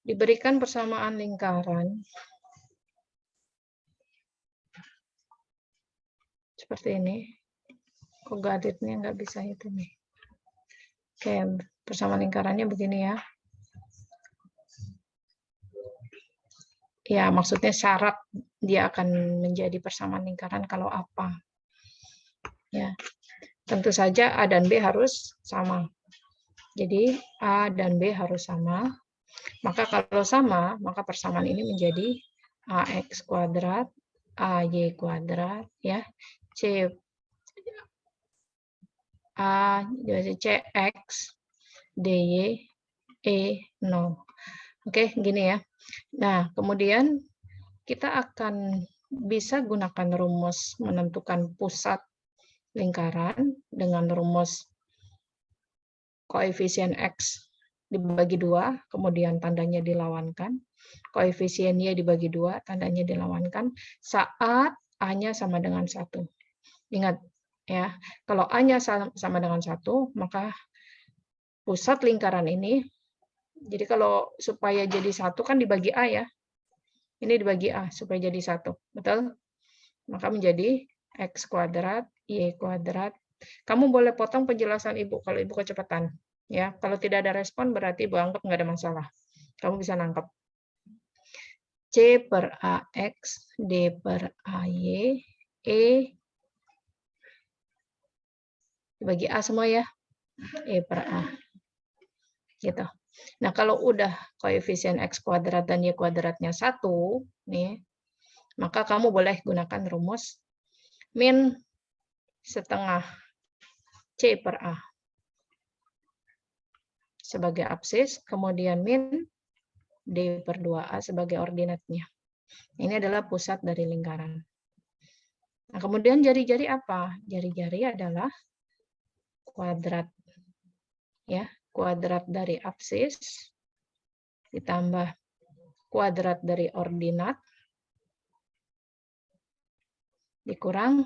diberikan persamaan lingkaran seperti ini. Kok gadgetnya nggak bisa itu nih. Oke, persamaan lingkarannya begini ya. Ya, maksudnya syarat dia akan menjadi persamaan lingkaran kalau apa. Ya, tentu saja A dan B harus sama. Jadi A dan B harus sama. Maka kalau sama, maka persamaan ini menjadi AX kuadrat, AY kuadrat, ya, C A CX DY E 0. Oke, gini ya. Nah, kemudian kita akan bisa gunakan rumus menentukan pusat lingkaran dengan rumus koefisien X dibagi 2, kemudian tandanya dilawankan. Koefisien Y dibagi 2, tandanya dilawankan. Saat A-nya sama dengan 1. Ingat, ya, kalau A-nya sama dengan 1, maka pusat lingkaran ini, jadi kalau supaya jadi 1 kan dibagi A ya. Ini dibagi A supaya jadi 1. Betul? Maka menjadi X kuadrat, Y kuadrat. Kamu boleh potong penjelasan Ibu kalau Ibu kecepatan. Ya, kalau tidak ada respon berarti Ibu anggap nggak ada masalah. Kamu bisa nangkep. C per AX, D per AY, E dibagi A semua ya. E per A. Gitu. Nah, kalau udah koefisien X kuadrat dan Y kuadratnya 1, nih, maka kamu boleh gunakan rumus min setengah C per A sebagai absis, kemudian min D per 2A sebagai ordinatnya. Ini adalah pusat dari lingkaran. Nah, kemudian jari-jari apa? Jari-jari adalah kuadrat. Ya, kuadrat dari absis ditambah kuadrat dari ordinat dikurang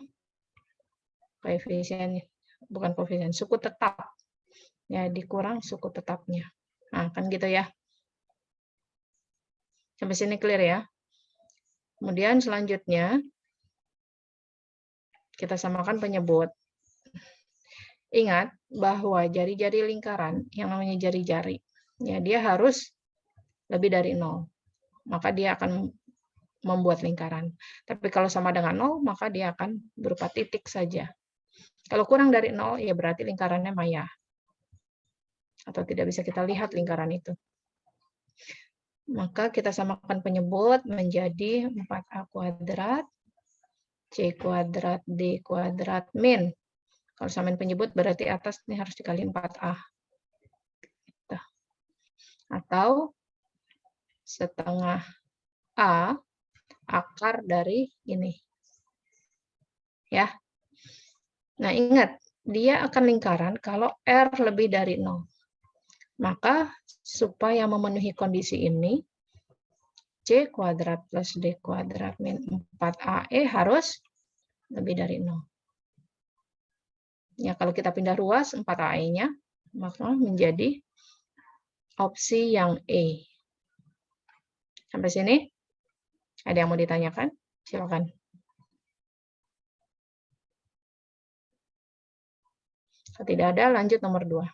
koefisien, bukan koefisien, suku tetap. Ya, dikurang suku tetapnya. Nah, kan gitu ya. Sampai sini clear ya. Kemudian selanjutnya kita samakan penyebut. Ingat bahwa jari-jari lingkaran, yang namanya jari-jari, ya dia harus lebih dari 0. Maka dia akan membuat lingkaran. Tapi kalau sama dengan 0, maka dia akan berupa titik saja. Kalau kurang dari 0, ya berarti lingkarannya maya. Atau tidak bisa kita lihat lingkaran itu. Maka kita samakan penyebut menjadi 4A kuadrat, C kuadrat, D kuadrat, min. Kalau samain penyebut berarti atas ini harus dikali 4A. Atau setengah A akar dari ini. Ya. Nah, ingat, dia akan lingkaran kalau R lebih dari 0. Maka supaya memenuhi kondisi ini, C kuadrat plus D kuadrat min 4AE harus lebih dari 0. Ya, kalau kita pindah ruas 4AE-nya, maka menjadi opsi yang E. Sampai sini? Ada yang mau ditanyakan? Silakan. Kalau tidak ada, lanjut nomor 2.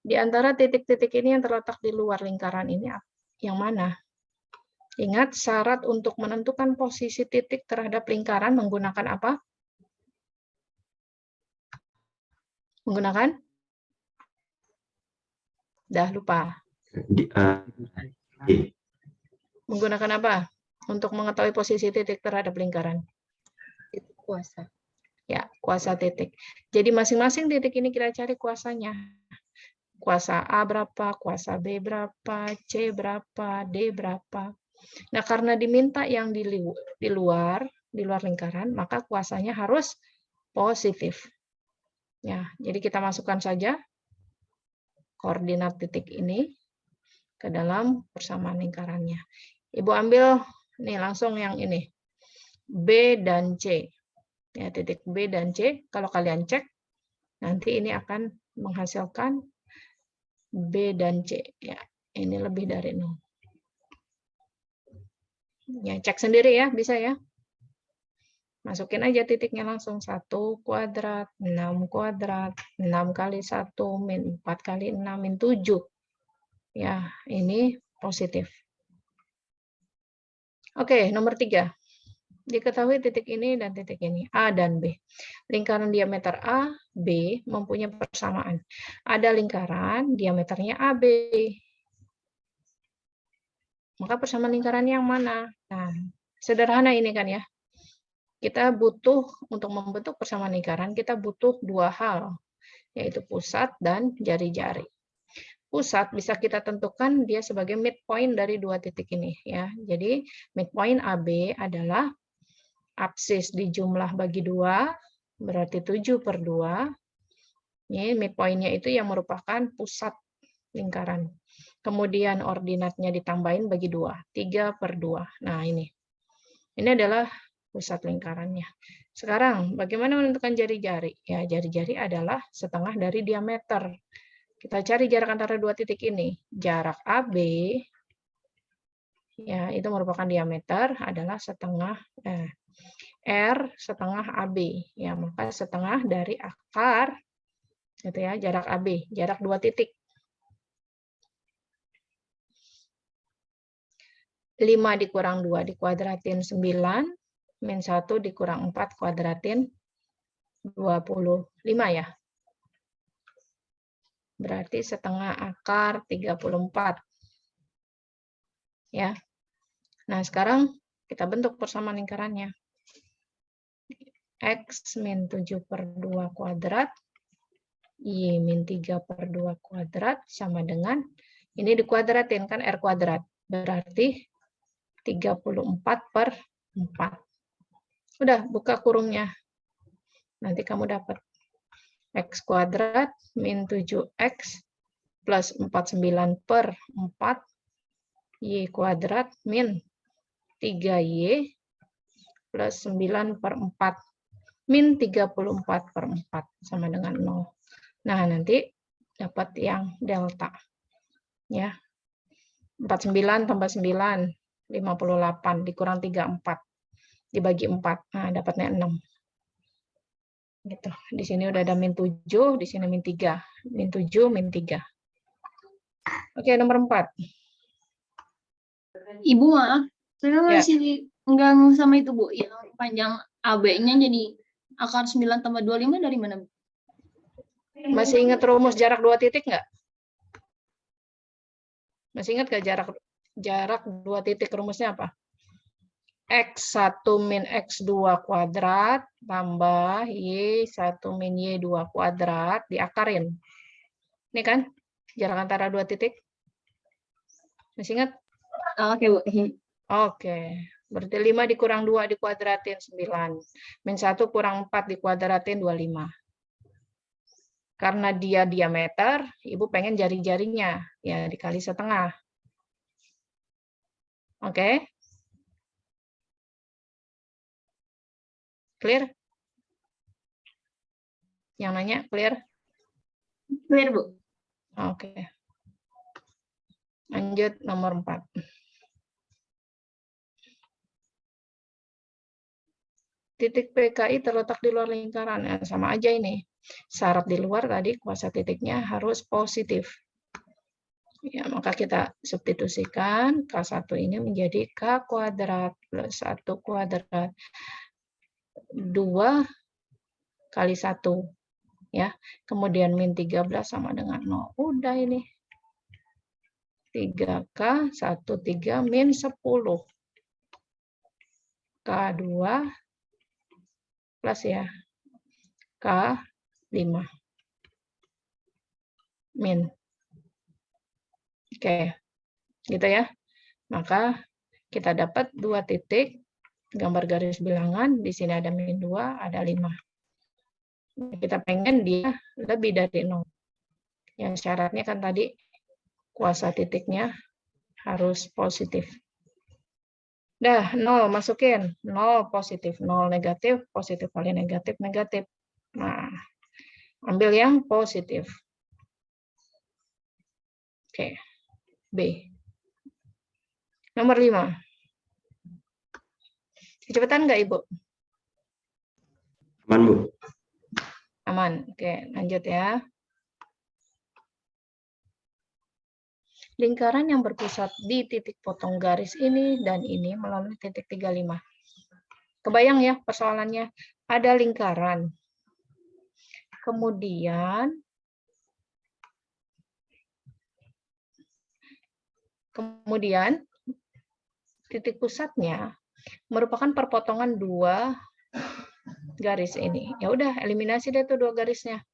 Di antara titik-titik ini yang terletak di luar lingkaran ini, yang mana? Ingat, syarat untuk menentukan posisi titik terhadap lingkaran menggunakan apa? Menggunakan? Dah lupa. Menggunakan apa? Untuk mengetahui posisi titik terhadap lingkaran. Kuasa. Ya, kuasa titik. Jadi masing-masing titik ini kita cari kuasanya. Kuasa A berapa, kuasa B berapa, C berapa, D berapa. Nah, karena diminta yang di luar lingkaran, maka kuasanya harus positif. Ya, jadi kita masukkan saja koordinat titik ini ke dalam persamaan lingkarannya. Ibu ambil nih langsung yang ini. B dan C. Ya, titik B dan C, kalau kalian cek, nanti ini akan menghasilkan B dan C. Ya, ini lebih dari 0. Ya, cek sendiri ya, bisa ya. Masukin aja titiknya langsung. 1 kuadrat, 6 kuadrat, 6 kali 1, min 4 kali 6, min 7. Ya, ini positif. Oke, nomor 3. Diketahui titik ini dan titik ini, A dan B. Lingkaran diameter A, B mempunyai persamaan. Ada lingkaran diameternya AB. Maka persamaan lingkaran yang mana? Nah, sederhana ini kan ya. Kita butuh, untuk membentuk persamaan lingkaran, kita butuh dua hal, yaitu pusat dan jari-jari. Pusat bisa kita tentukan dia sebagai midpoint dari dua titik ini. Ya. Jadi midpoint AB adalah absis di jumlah bagi 2, berarti 7/2. Ini midpoint-nya itu yang merupakan pusat lingkaran. Kemudian ordinatnya ditambahin bagi 2, 3/2. Nah, ini adalah pusat lingkarannya. Sekarang, bagaimana menentukan jari-jari? Ya, jari-jari adalah setengah dari diameter. Kita cari jarak antara dua titik ini. Jarak AB, ya, itu merupakan diameter, adalah setengah R setengah AB. Ya, maka setengah dari akar, gitu ya, jarak AB, jarak dua titik. 5 dikurang 2 dikuadratin 9, min 1 dikurang 4 kuadratin 25 ya. Berarti setengah akar 34. Ya. Nah, sekarang kita bentuk persamaan lingkarannya. X min 7/2 kuadrat, Y min 3/2 kuadrat sama dengan, ini dikuadratin kan R kuadrat. Berarti 34/4. Udah, buka kurungnya. Nanti kamu dapat X kuadrat min 7X plus 49/4 Y kuadrat min 3Y plus 9/4 min 34/4 sama dengan 0. Nah, nanti dapat yang delta. Ya. 49 tambah 9, 58, dikurang 34. Dibagi 4, nah dapatnya 6. Gitu. Di sini udah ada min 7, di sini min 3. Min 7, min 3. Oke, nomor 4. Ibu maaf, saya Ya. masih enggak sama itu Bu, yang panjang AB-nya jadi akar 9 tambah 25 dari mana Bu? Masih ingat rumus jarak dua titik nggak? Masih ingat nggak jarak dua titik, rumusnya apa? X1 min X2 kuadrat tambah Y1 min Y2 kuadrat diakarin. Ini kan jarak antara dua titik. Masih ingat? Oke Bu. Oke. Berarti 5 dikurang 2 dikuadratin 9. Min 1 kurang 4 dikuadratin 25. Karena dia diameter, Ibu pengen jari-jarinya. Ya, dikali setengah. Oke? Clear? Yang nanya clear? Clear Bu. Oke. Lanjut nomor 4. Titik PKI terletak di luar lingkaran. Nah, sama aja ini. Syarat di luar tadi kuasa titiknya harus positif. Ya, maka kita substitusikan K1 ini menjadi K kuadrat plus 1 kuadrat 2 kali 1. Ya, kemudian min 13 sama dengan 0. Udah ini. 3K, 13 min 10. K2 plus ya. K5. Min. Oke. Gitu ya. Maka kita dapat dua titik, gambar garis bilangan, di sini ada min 2, ada 5. Kita pengen dia lebih dari 0. Yang syaratnya kan tadi kuasa titiknya harus positif. Dah, 0 masukin. 0 positif, 0 negatif, positif kali negatif, negatif. Nah, ambil yang positif. Oke, B. Nomor 5. Kecepatan nggak, Ibu? Aman, Bu. Aman. Oke, lanjut ya. Lingkaran yang berpusat di titik potong garis ini dan ini melalui titik 35. Kebayang ya persoalannya? Ada lingkaran. Kemudian titik pusatnya merupakan perpotongan dua garis ini. Ya udah, eliminasi deh tuh dua garisnya.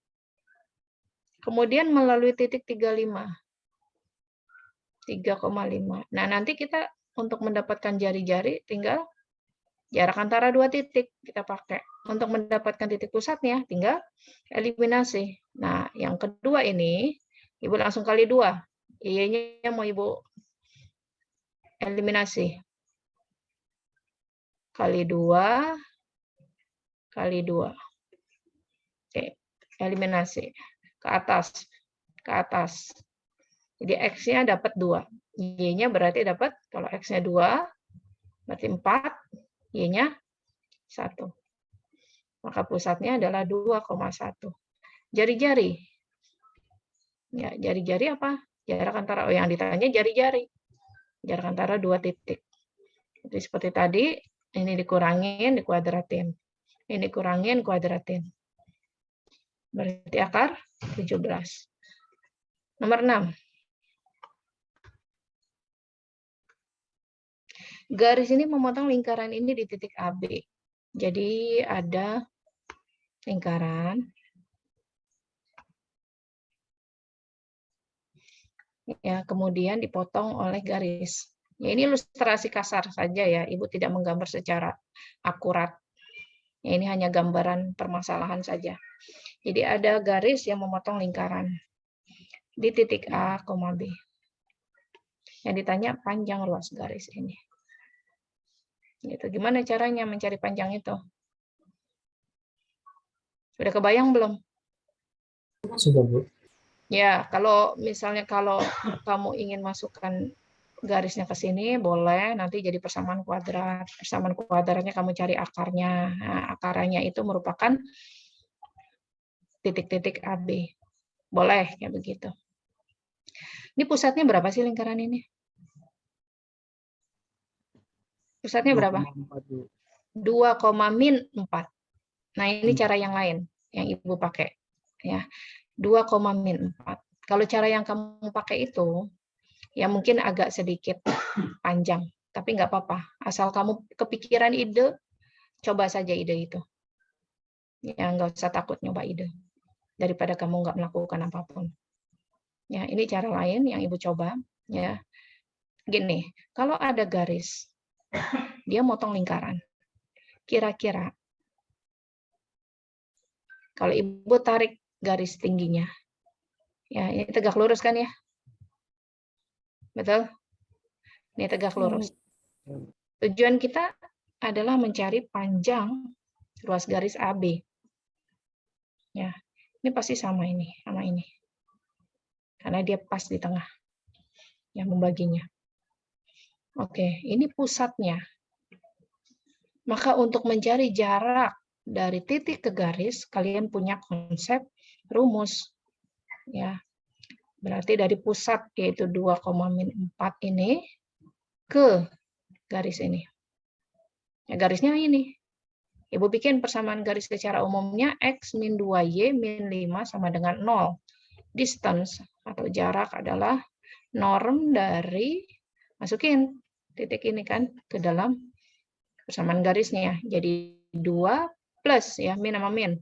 Kemudian melalui titik 35. 3,5. Nah, nanti kita untuk mendapatkan jari-jari tinggal jarak antara dua titik kita pakai. Untuk mendapatkan titik pusatnya tinggal eliminasi. Nah, yang kedua ini Ibu langsung kali 2. Y-nya mau Ibu eliminasi. Kali 2 kali 2. Oke, eliminasi. Ke atas. Ke atas. Jadi X-nya dapat 2. Y-nya berarti dapat, kalau X-nya 2, berarti 4. Y-nya 1. Maka pusatnya adalah 2,1. Jari-jari. Ya, jari-jari apa? Jarak antara, yang ditanya jari-jari. Jarak antara dua titik. Jadi seperti tadi, ini dikurangin, dikuadratin. Ini kurangin, kuadratin. Berarti akar 17. Nomor 6. Garis ini memotong lingkaran ini di titik AB. Jadi ada lingkaran. Ya, kemudian dipotong oleh garis. Ya, ini ilustrasi kasar saja ya, Ibu tidak menggambar secara akurat. Ya, ini hanya gambaran permasalahan saja. Jadi ada garis yang memotong lingkaran di titik A, B. Yang ditanya panjang ruas garis ini. Gitu. Gimana caranya mencari panjang itu? Sudah kebayang belum? Sudah, Bu. Ya, kalau misalnya kalau kamu ingin masukkan garisnya ke sini, boleh. Nanti jadi persamaan kuadrat. Persamaan kuadratnya kamu cari akarnya. Nah, akarnya itu merupakan titik-titik AB. Boleh, kayak begitu. Ini pusatnya berapa sih lingkaran ini? Pusatnya berapa? 2,-4. Nah, ini cara yang lain yang Ibu pakai. Ya, 2,-4. Kalau cara yang kamu pakai itu, ya mungkin agak sedikit panjang, tapi nggak apa-apa. Asal kamu kepikiran ide, coba saja ide itu. Ya, nggak usah takut nyoba ide. Daripada kamu nggak melakukan apapun. Ya, ini cara lain yang Ibu coba. Ya, gini, kalau ada garis, dia motong lingkaran. Kira-kira, kalau Ibu tarik garis tingginya, ya ini tegak lurus kan ya? Betul? Ini tegak lurus. Tujuan kita adalah mencari panjang ruas garis AB. Ya, ini pasti sama ini, karena dia pas di tengah, yang membaginya. Oke, ini pusatnya. Maka untuk mencari jarak dari titik ke garis, kalian punya konsep rumus. Ya, berarti dari pusat yaitu 2,-4 ini ke garis ini. Ya, garisnya ini. Ibu bikin persamaan garis secara umumnya X min 2Y min 5 sama dengan 0. Distance atau jarak adalah norm dari, masukin titik ini kan ke dalam persamaan garisnya. Jadi 2 plus ya, min sama min.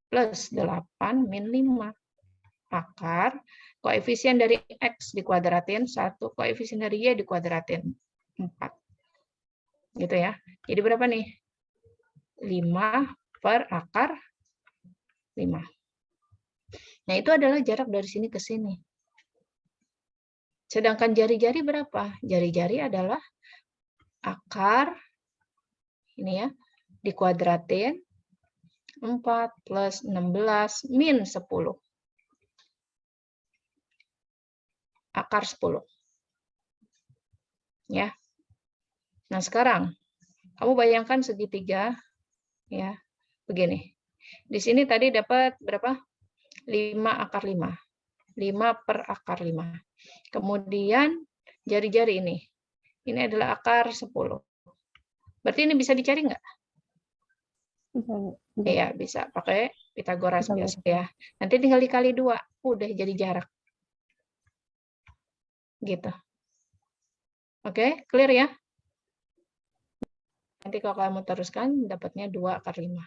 Plus 8 min 5. Akar koefisien dari X dikuadratin 1, koefisien dari Y dikuadratin 4. Gitu ya. Jadi berapa nih? 5 per akar 5. Nah, itu adalah jarak dari sini ke sini. Sedangkan jari-jari berapa? Jari-jari adalah akar, ini ya, dikuadratin, 4 plus 16 min 10. Akar 10. Ya. Nah, sekarang kamu bayangkan segitiga ya, begini. Di sini tadi dapat berapa? 5 akar 5. 5 per akar 5. Kemudian jari-jari ini. Ini adalah akar 10. Berarti ini bisa dicari nggak? Iya, bisa pakai Pitagoras biasa ya. Nanti tinggal dikali 2, udah jadi jarak. Gitu. Oke, clear ya? Nanti kalau kamu teruskan, dapatnya 2 akar 5.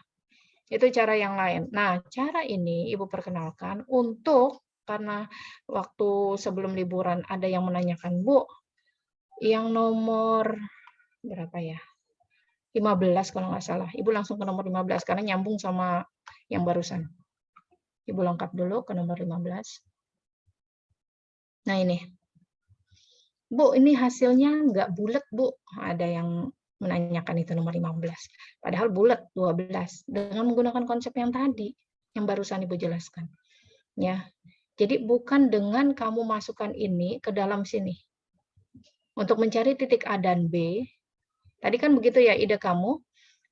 Itu cara yang lain. Nah, cara ini Ibu perkenalkan untuk, karena waktu sebelum liburan ada yang menanyakan, Bu, yang nomor berapa ya? 15 kalau nggak salah. Ibu langsung ke nomor 15 karena nyambung sama yang barusan. Ibu lengkap dulu ke nomor 15. Nah ini. Bu, ini hasilnya nggak bulat, Bu. Ada yang menanyakan itu nomor 15. Padahal bulat 12 dengan menggunakan konsep yang tadi yang barusan Ibu jelaskan. Ya. Jadi bukan dengan kamu masukkan ini ke dalam sini. Untuk mencari titik A dan B, tadi kan begitu ya ide kamu,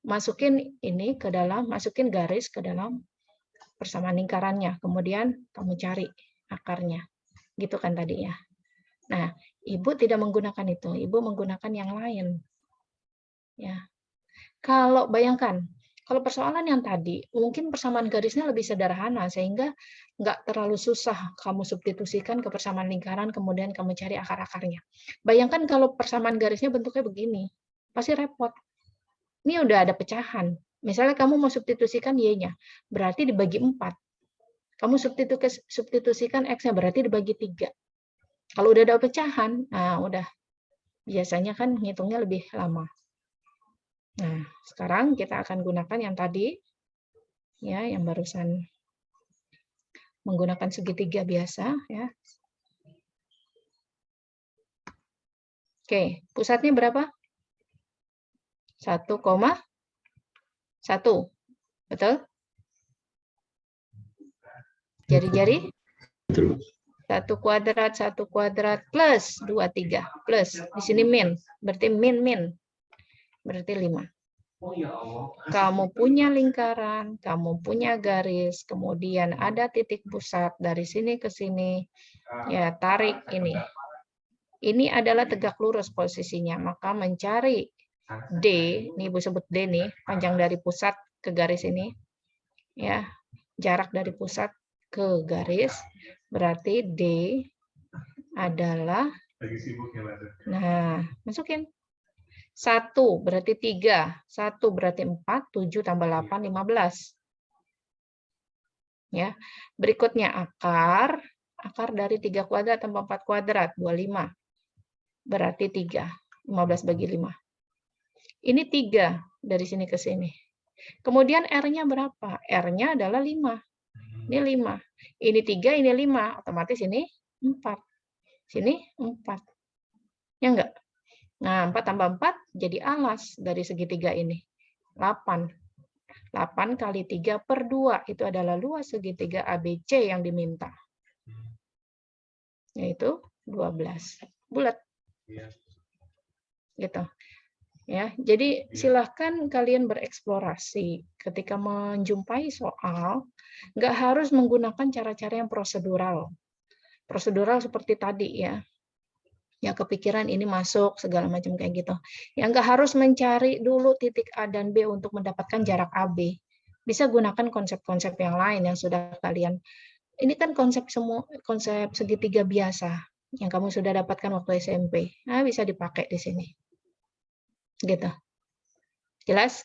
masukin ini ke dalam, masukin garis ke dalam persamaan lingkarannya, kemudian kamu cari akarnya. Gitu kan tadi ya. Nah, Ibu tidak menggunakan itu, Ibu menggunakan yang lain. Ya. Kalau bayangkan, kalau persoalan yang tadi, mungkin persamaan garisnya lebih sederhana, sehingga nggak terlalu susah kamu substitusikan ke persamaan lingkaran, kemudian kamu cari akar-akarnya. Bayangkan kalau persamaan garisnya bentuknya begini, pasti repot. Ini udah ada pecahan. Misalnya kamu mau substitusikan Y-nya, berarti dibagi 4. Kamu substitusikan X-nya, berarti dibagi 3. Kalau udah ada pecahan, nah udah. Biasanya kan ngitungnya lebih lama. Nah, sekarang kita akan gunakan yang tadi, ya, yang barusan menggunakan segitiga biasa, ya. Oke, pusatnya berapa? 1,1. Betul? Jari-jari? 1 kuadrat plus 23 plus. Di sini min, berarti min. Berarti 5. Kamu punya lingkaran, kamu punya garis, kemudian ada titik pusat dari sini ke sini. Ya, tarik ini. Ini adalah tegak lurus posisinya, maka mencari D, ini Ibu sebut D nih, panjang dari pusat ke garis ini. Ya, jarak dari pusat ke garis, berarti D adalah, nah, masukin. 1 berarti 3, 1 berarti 4, 7 tambah 8, 15. Ya. Berikutnya akar dari 3 kuadrat tambah 4 kuadrat, 25. Berarti 3, 15 bagi 5. Ini 3 dari sini ke sini. Kemudian R-nya berapa? R-nya adalah 5. Ini 5. Ini 3, ini 5. Otomatis ini 4. Sini 4. Ya enggak? Nah, 4 tambah 4 jadi alas dari segitiga ini. 8. 8 kali 3 per 2. Itu adalah luas segitiga ABC yang diminta. Yaitu 12. Bulat. Gitu. Ya, jadi silahkan kalian bereksplorasi ketika menjumpai soal, nggak harus menggunakan cara-cara yang prosedural. Prosedural seperti tadi ya. Ya kepikiran ini masuk segala macam kayak gitu. Ya nggak harus mencari dulu titik A dan B untuk mendapatkan jarak AB. Bisa gunakan konsep-konsep yang lain yang sudah kalian. Ini kan konsep segitiga biasa yang kamu sudah dapatkan waktu SMP. Nah, bisa dipakai di sini. Gitu. Jelas?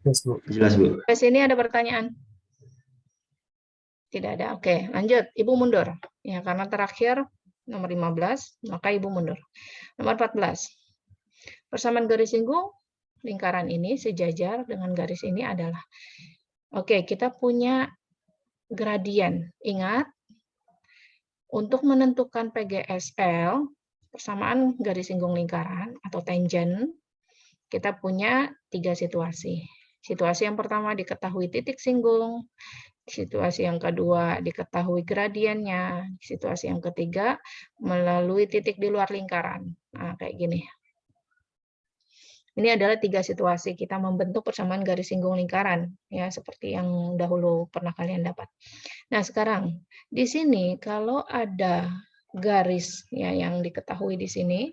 Yes, Bu. Jelas, Bu. Sampai sini ada pertanyaan? Tidak ada. Oke, lanjut. Ibu mundur. Ya, karena terakhir nomor 15, maka Ibu mundur. Nomor 14. Persamaan garis singgung lingkaran ini sejajar dengan garis ini adalah. Oke, kita punya gradien. Ingat, untuk menentukan PGSL, persamaan garis singgung lingkaran atau tangent, kita punya 3 situasi. Situasi yang pertama diketahui titik singgung, situasi yang kedua diketahui gradiennya, situasi yang ketiga melalui titik di luar lingkaran. Nah, kayak gini. Ini adalah 3 situasi kita membentuk persamaan garis singgung lingkaran, ya seperti yang dahulu pernah kalian dapat. Nah, sekarang di sini kalau ada garis ya yang diketahui di sini,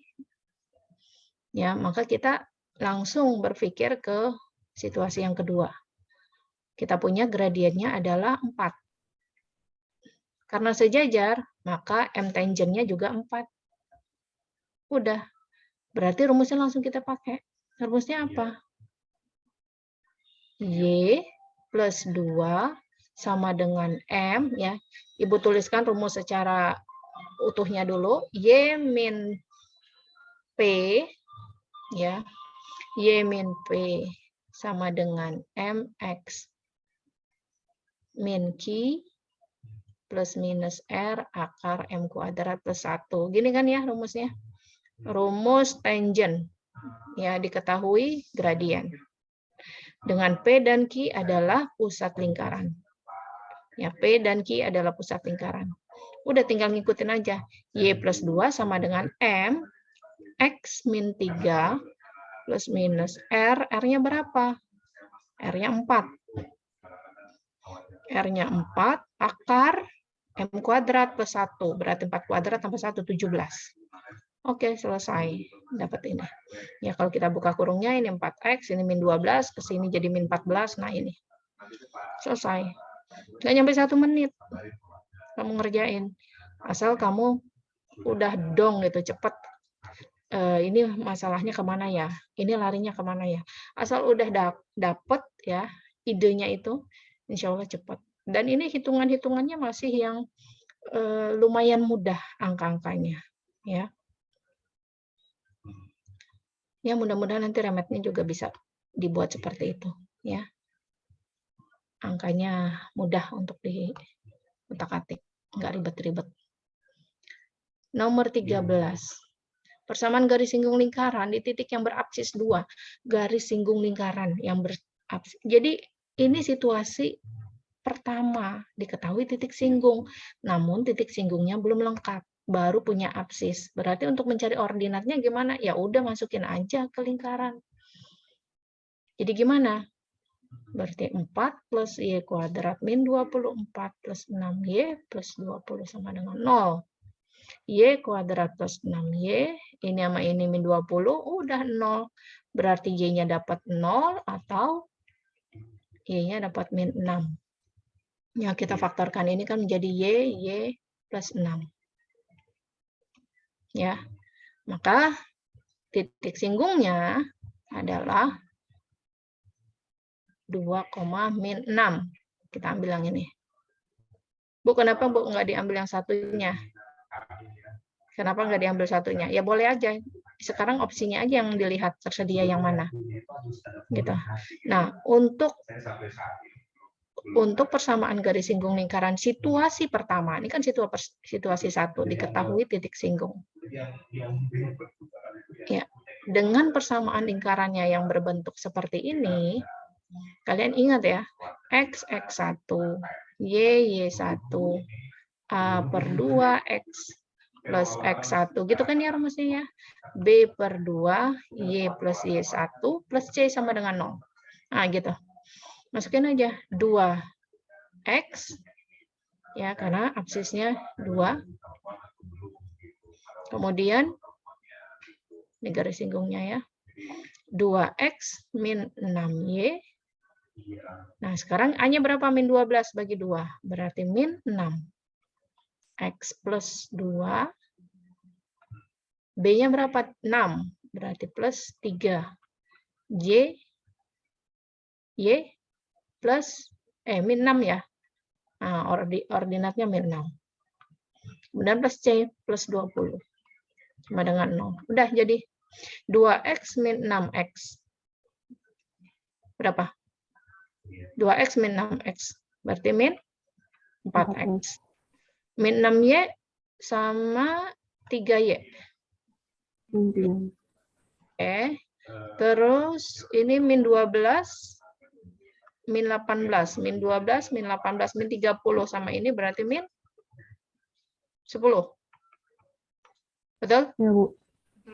ya maka kita langsung berpikir ke situasi yang kedua. Kita punya gradiennya adalah 4. Karena sejajar, maka M tangentnya juga 4. Udah. Berarti rumusnya langsung kita pakai. Rumusnya apa? Y plus 2 sama dengan M, ya. Ibu tuliskan rumus secara utuhnya dulu. Y min P, ya. Y min P sama dengan MX min Q plus minus R akar M kuadrat plus 1. Gini kan ya rumusnya? Rumus tangent. Ya, diketahui gradien. Dengan P dan Q adalah pusat lingkaran. Ya, P dan Q adalah pusat lingkaran. Udah tinggal ngikutin aja. Y plus 2 sama dengan M, X min 3 plus minus R. R-nya berapa? R-nya 4. R-nya 4, akar M kuadrat plus 1. Berarti 4 kuadrat tambah 1, 17. Oke, selesai. Dapat ini. Ya, kalau kita buka kurungnya, ini 4X, ini min 12, ke sini jadi min 14. Nah, ini. Selesai. Nggak nyampe 1 menit. Kamu ngerjain. Asal kamu udah dong gitu, cepet. Ini masalahnya kemana ya? Ini larinya kemana ya? Asal udah dapet ya, idenya itu, insya Allah cepat. Dan ini hitungan-hitungannya masih yang lumayan mudah angka-angkanya. Ya. Ya, mudah-mudahan nanti remetnya juga bisa dibuat seperti itu, ya. Angkanya mudah untuk diutak-atik, nggak ribet-ribet. Nomor 13. Persamaan garis singgung lingkaran di titik yang berapsis 2. Garis singgung lingkaran yang berapsis. Jadi ini situasi pertama, diketahui titik singgung, namun titik singgungnya belum lengkap. Baru punya apsis. Berarti untuk mencari ordinatnya gimana? Ya udah masukin aja ke lingkaran. Jadi gimana? Berarti 4 plus Y kuadrat min 24 plus 6Y plus 20 sama dengan 0. Y kuadrat plus 6Y, ini sama ini min 20, udah 0. Berarti Y-nya dapat 0 atau Y-nya dapat min 6. Ya, kita faktorkan ini kan menjadi Y plus 6. Ya, maka titik singgungnya adalah 2, min 6. Kita ambil yang ini. Bu, kenapa Bu nggak diambil yang satunya? Kenapa nggak diambil satunya? Ya boleh aja. Sekarang opsinya aja yang dilihat tersedia yang mana. Gitu. Nah, untuk persamaan garis singgung lingkaran situasi pertama, ini kan situasi 1, diketahui titik singgung. Ya, dengan persamaan lingkarannya yang berbentuk seperti ini, kalian ingat ya, X, X1, Y, Y1, A per 2, X plus X1, gitu kan ya rumusnya ya. B per 2, Y plus Y1, plus C sama dengan 0. Nah, gitu. Masukin aja 2X, ya karena absisnya 2. Kemudian, ini garis singgungnya ya. 2X min 6Y. Nah, sekarang A-nya berapa? Min 12 bagi 2. Berarti min 6. X plus 2. B-nya berapa? 6. Berarti plus 3. Y plus, min 6 ya. Nah, ordinatnya min 6. Kemudian plus C plus 20. Sama dengan 0. Udah jadi 2X min 6X. Berapa? 2X min 6X. Berarti min 4X. Min 6Y sama 3Y. Oke. Terus ini min 12, min 18, min 12, min 18, min 30 sama ini berarti min 10. Betul? Ya, Bu.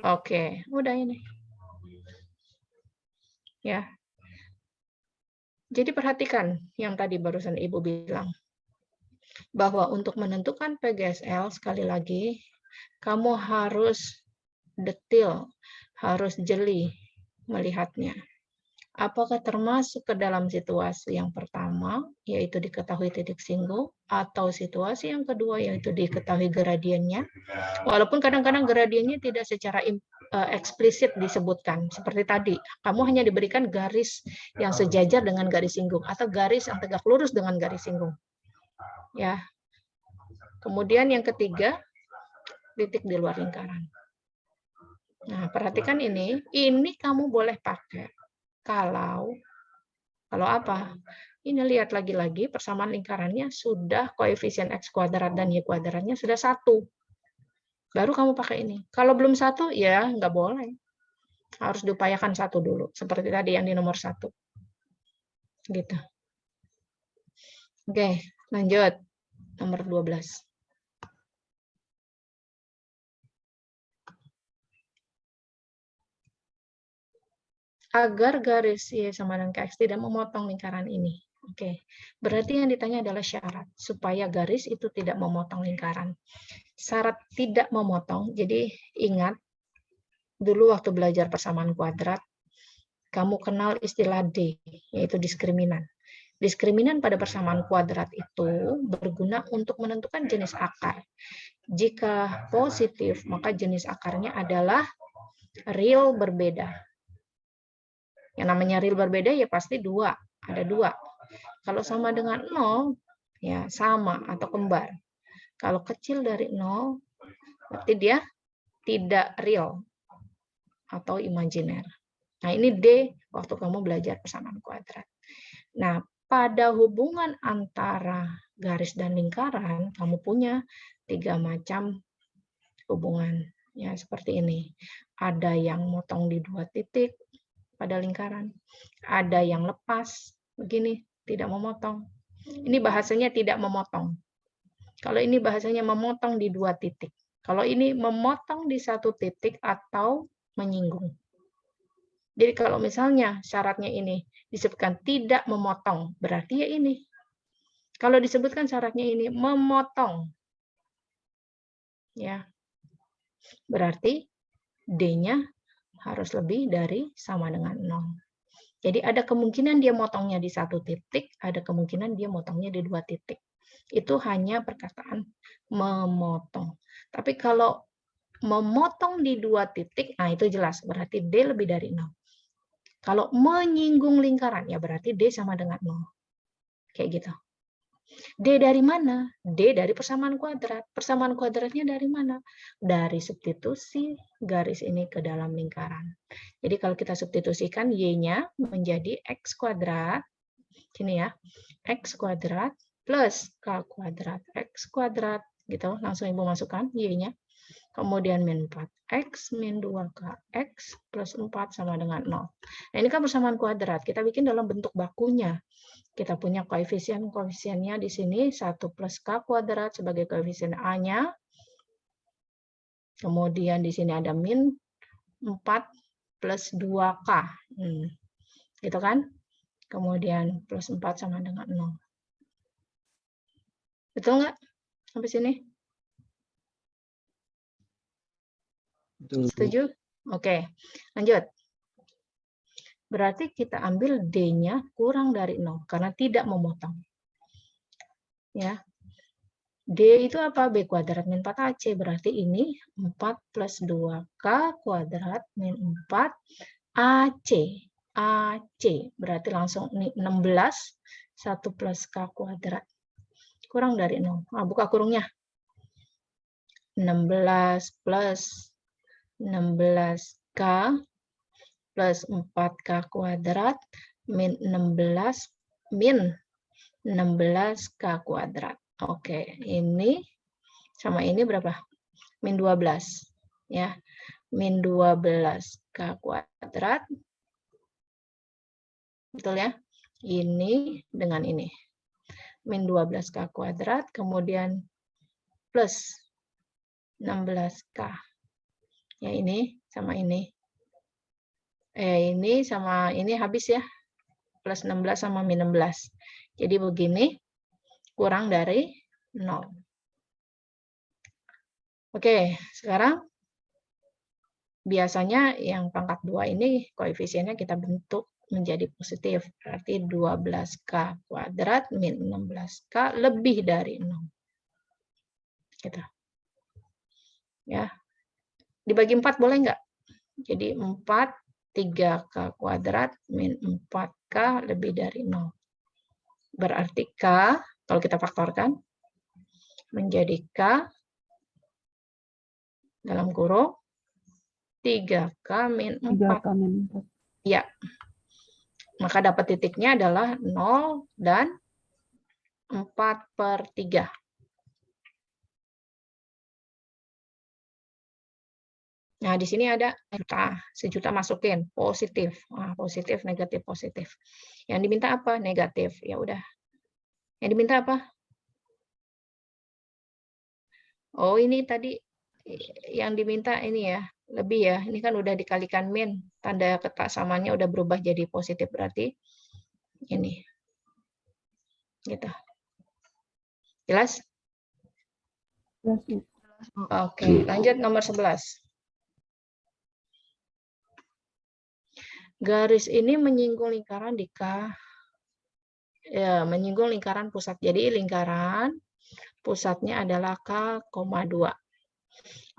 Oke, udah ini. Ya. Jadi perhatikan yang tadi barusan Ibu bilang. Bahwa untuk menentukan PGSL, sekali lagi, kamu harus detail, harus jeli melihatnya. Apakah termasuk ke dalam situasi yang pertama, yaitu diketahui titik singgung, atau situasi yang kedua, yaitu diketahui gradiennya. Walaupun kadang-kadang gradiennya tidak secara eksplisit disebutkan. Seperti tadi, kamu hanya diberikan garis yang sejajar dengan garis singgung, atau garis yang tegak lurus dengan garis singgung. Ya. Kemudian yang ketiga, titik di luar lingkaran. Nah, perhatikan ini kamu boleh pakai. Kalau apa? Ini lihat lagi-lagi persamaan lingkarannya sudah koefisien X kuadrat dan Y kuadratnya sudah 1. Baru kamu pakai ini. Kalau belum 1, ya nggak boleh. Harus diupayakan 1 dulu. Seperti tadi yang di nomor 1. Gitu. Oke, lanjut. Nomor 12. Agar garis Y sama dengan KX tidak memotong lingkaran ini. Oke, berarti yang ditanya adalah syarat supaya garis itu tidak memotong lingkaran. Syarat tidak memotong, jadi ingat dulu waktu belajar persamaan kuadrat, kamu kenal istilah D, yaitu diskriminan. Diskriminan pada persamaan kuadrat itu berguna untuk menentukan jenis akar. Jika positif, maka jenis akarnya adalah real berbeda. Yang namanya real berbeda ya pasti 2, ada 2. Kalau sama dengan 0, ya sama atau kembar. Kalau kecil dari 0, berarti dia tidak real atau imajiner. Nah, ini D waktu kamu belajar persamaan kuadrat. Nah, pada hubungan antara garis dan lingkaran, kamu punya 3 macam hubungan. Ya, seperti ini. Ada yang motong di 2 titik pada lingkaran. Ada yang lepas, begini, tidak memotong. Ini bahasanya tidak memotong. Kalau ini bahasanya memotong di 2 titik. Kalau ini memotong di 1 titik atau menyinggung. Jadi kalau misalnya syaratnya ini disebutkan tidak memotong, berarti ya ini. Kalau disebutkan syaratnya ini memotong, ya berarti D-nya harus lebih dari sama dengan 0. Jadi ada kemungkinan dia motongnya di 1 titik, ada kemungkinan dia motongnya di 2 titik. Itu hanya perkataan memotong. Tapi kalau memotong di 2 titik, nah itu jelas, berarti D lebih dari 0. Kalau menyinggung lingkaran, ya berarti D sama dengan 0. Kayak gitu. D dari mana? D dari persamaan kuadrat. Persamaan kuadratnya dari mana? Dari substitusi garis ini ke dalam lingkaran. Jadi kalau kita substitusikan Y-nya menjadi X kuadrat, sini ya, X kuadrat plus K kuadrat X kuadrat, gitu. Langsung Ibu masukkan Y-nya. Kemudian min 4X min 2KX plus 4 sama dengan 0. Nah, ini kan persamaan kuadrat. Kita bikin dalam bentuk bakunya. Kita punya koefisiennya di sini 1 plus K kuadrat sebagai koefisien A-nya. Kemudian di sini ada min 4 plus 2K. Gitu kan? Kemudian plus 4 sama dengan 0. Betul nggak? Sampai sini? Betul, Bu. Setuju? Oke, lanjut. Berarti kita ambil D-nya kurang dari 0 karena tidak memotong. Ya. D itu apa? B kuadrat min 4AC. Berarti ini 4 plus 2K kuadrat min 4 AC. AC. Berarti langsung ini 16. 1 plus K kuadrat. Kurang dari 0. Nah, buka kurungnya. 16 plus 16K plus 4K kuadrat min 16 min 16K kuadrat. Oke, ini sama ini berapa? Min 12. Ya. min 12K kuadrat. Betul ya? Ini dengan ini. Min 12K kuadrat, kemudian plus 16K. Ya ini sama ini. Ini sama ini habis ya. Plus 16 sama min 16. Jadi begini, kurang dari 0. Oke, sekarang biasanya yang pangkat 2 ini koefisiennya kita bentuk menjadi positif. Berarti 12K kuadrat min 16K lebih dari 0. Gitu. Ya. Dibagi 4 boleh nggak? Jadi 4, 3K kuadrat min 4K lebih dari 0. Berarti K, kalau kita faktorkan, menjadi K dalam kurung 3K min 4. 3K min 4. Ya. Maka dapat titiknya adalah 0 dan 4/3. Nah, di sini ada sejuta masukin, positif. Nah, positif, negatif, positif. Yang diminta apa? Negatif. Ya udah. Yang diminta apa? Oh, ini tadi yang diminta ini ya, lebih ya. Ini kan udah dikalikan min. Tanda ketak samanya udah berubah jadi positif, berarti ini. Gitu. Jelas? Jelas, Bu. Oke, lanjut nomor 11. Garis ini menyinggung lingkaran di K. Ya, menyinggung lingkaran pusat. Jadi lingkaran pusatnya adalah K,2.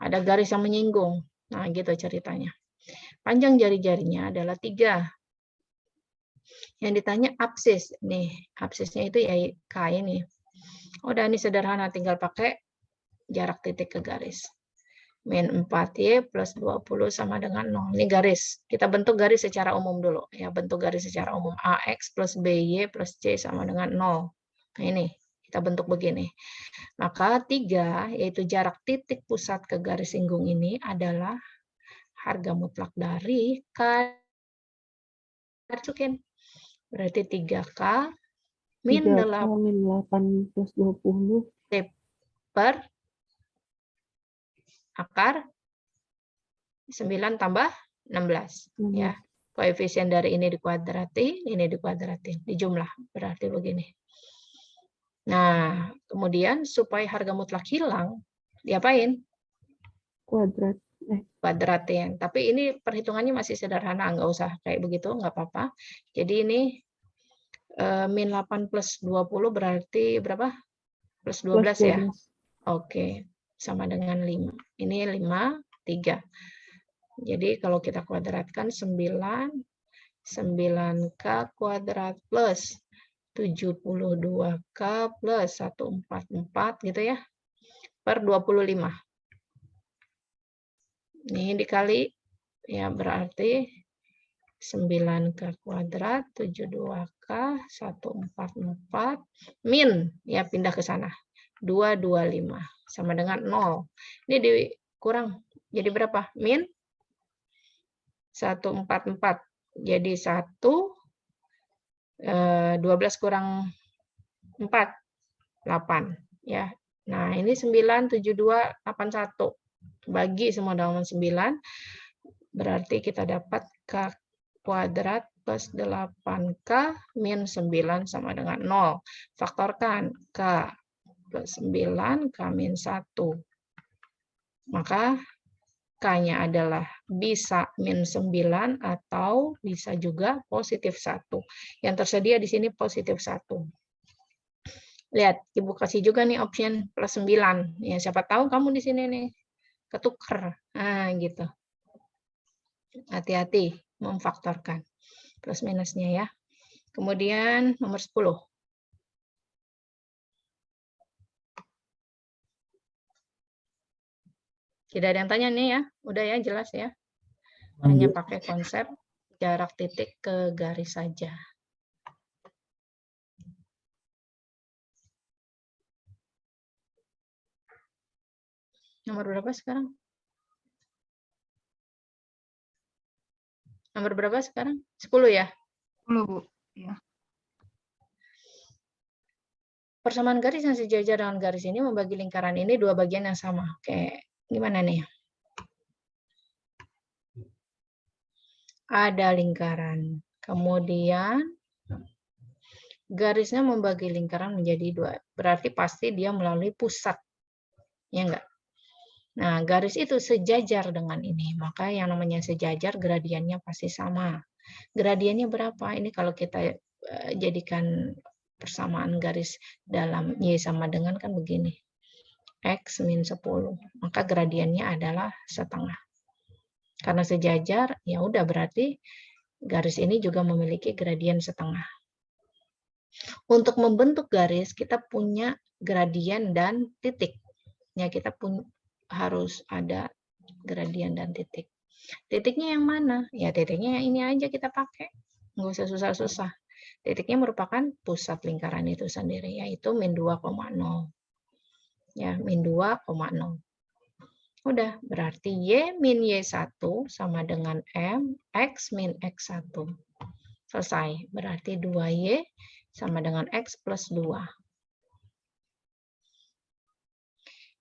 Ada garis yang menyinggung. Nah, gitu ceritanya. Panjang jari-jarinya adalah 3. Yang ditanya apsis. Nih, apsisnya itu ya K ini. Udah, ini sederhana. Tinggal pakai jarak titik ke garis. Min 4Y plus 20 sama dengan 0. Ini garis. Kita bentuk garis secara umum dulu. Ya, bentuk garis secara umum. AX plus BY plus C sama dengan 0. Nah, ini. Kita bentuk begini. Maka 3, yaitu jarak titik pusat ke garis singgung ini adalah harga mutlak dari K. Masukin. Berarti 3K min 3K min 8 plus 20. per akar 9 tambah 16. Ya. Koefisien dari ini dikuadratin, dijumlah. Berarti begini. Nah, kemudian supaya harga mutlak hilang, diapain? Kuadratin. Tapi ini perhitungannya masih sederhana, nggak usah kayak begitu, nggak apa-apa. Jadi ini min 8 plus 20 berarti berapa? Plus 12 ya? Oke, sama dengan 5. Ini 5, 3. Jadi kalau kita kuadratkan 9K kuadrat plus 72K plus 144 gitu ya, per 25. Ini dikali, ya berarti 9K kuadrat, 72K, 144, min, ya pindah ke sana, 225, sama dengan 0. Ini dikurang, jadi berapa? Min 144, jadi 12 kurang 4, 8. Ya. Nah, ini 9, 72, 81. Bagi semua dengan 9, berarti kita dapat K kuadrat plus 8K min 9 sama dengan 0. Faktorkan K plus 9, K min 1. Maka K-nya adalah bisa min 9 atau bisa juga positif 1. Yang tersedia di sini positif 1. Lihat, Ibu kasih juga nih option plus 9. Ya, siapa tahu kamu di sini nih ketuker. Nah, gitu. Hati-hati memfaktorkan plus minusnya ya. Kemudian nomor 10. Tidak ada yang tanya nih ya. Udah ya, jelas ya. Hanya pakai konsep jarak titik ke garis saja. Nomor berapa sekarang? Nomor berapa sekarang? 10 ya? 10, Bu. Ya. Persamaan garis yang sejajar dengan garis ini membagi lingkaran ini dua bagian yang sama. Oke, gimana nih? Ada lingkaran. Kemudian garisnya membagi lingkaran menjadi dua. Berarti pasti dia melalui pusat. Ya enggak? Nah, garis itu sejajar dengan ini. Maka yang namanya sejajar, gradiennya pasti sama. Gradiennya berapa? Ini kalau kita jadikan persamaan garis dalam Y sama dengan kan begini. X min 10. Maka gradiennya adalah setengah. Karena sejajar, ya udah berarti garis ini juga memiliki gradien setengah. Untuk membentuk garis, kita punya gradien dan titik. Ya, kita pun harus ada gradien dan titik. Titiknya yang mana? Ya, titiknya yang ini aja kita pakai. Nggak usah susah-susah. Titiknya merupakan pusat lingkaran itu sendiri, yaitu min 2,0. Ya, min 2,0. Udah, berarti Y min Y1 sama dengan M, X min X1. Selesai, berarti 2Y sama dengan X plus 2.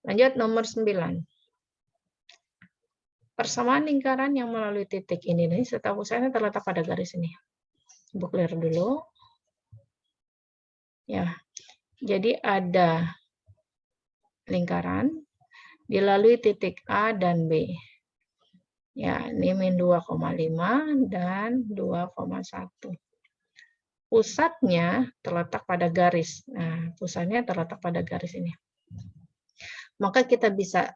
Lanjut nomor 9. Persamaan lingkaran yang melalui titik ini nih, serta pusatnya terletak pada garis ini. Ibu clear dulu. Ya, jadi ada lingkaran dilalui titik A dan B. Ya, ini min 2,5 dan 2,1. Pusatnya terletak pada garis. Nah, pusatnya terletak pada garis ini. Maka kita bisa,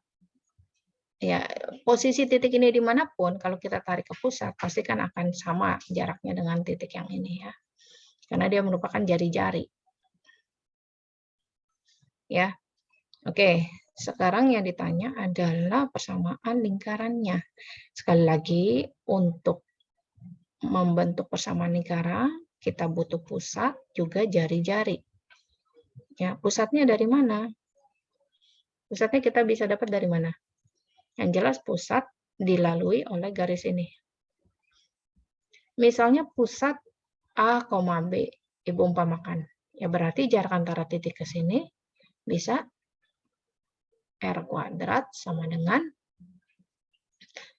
ya, posisi titik ini dimanapun, kalau kita tarik ke pusat, pasti kan akan sama jaraknya dengan titik yang ini ya. Karena dia merupakan jari-jari. Ya, oke. Sekarang yang ditanya adalah persamaan lingkarannya. Sekali lagi, untuk membentuk persamaan lingkaran, kita butuh pusat juga jari-jari. Ya, pusatnya dari mana? Pusatnya kita bisa dapat dari mana? Yang jelas pusat dilalui oleh garis ini. Misalnya pusat A, B, Ibu umpamakan. Ya berarti jarak antara titik ke sini bisa R kuadrat sama dengan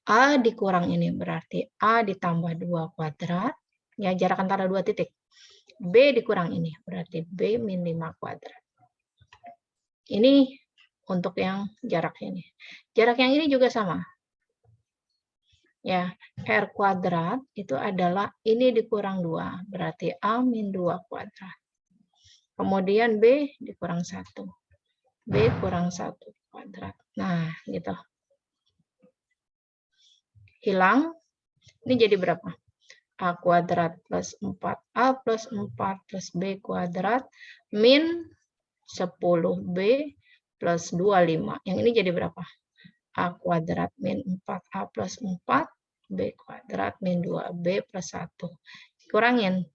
A dikurang ini, berarti A ditambah 2 kuadrat. Ya, jarak antara dua titik. B dikurang ini, berarti B min 5 kuadrat. Ini untuk yang jarak ini. Jarak yang ini juga sama. Ya, R kuadrat itu adalah ini dikurang 2, berarti A min 2 kuadrat. Kemudian B dikurang 1. B kurang 1 kuadrat. Nah, gitu. Hilang. Ini jadi berapa? A kuadrat plus 4A plus 4 plus B kuadrat min 10B plus 25. Yang ini jadi berapa? A kuadrat min 4A plus 4B kuadrat min 2B plus 1. Kurangin.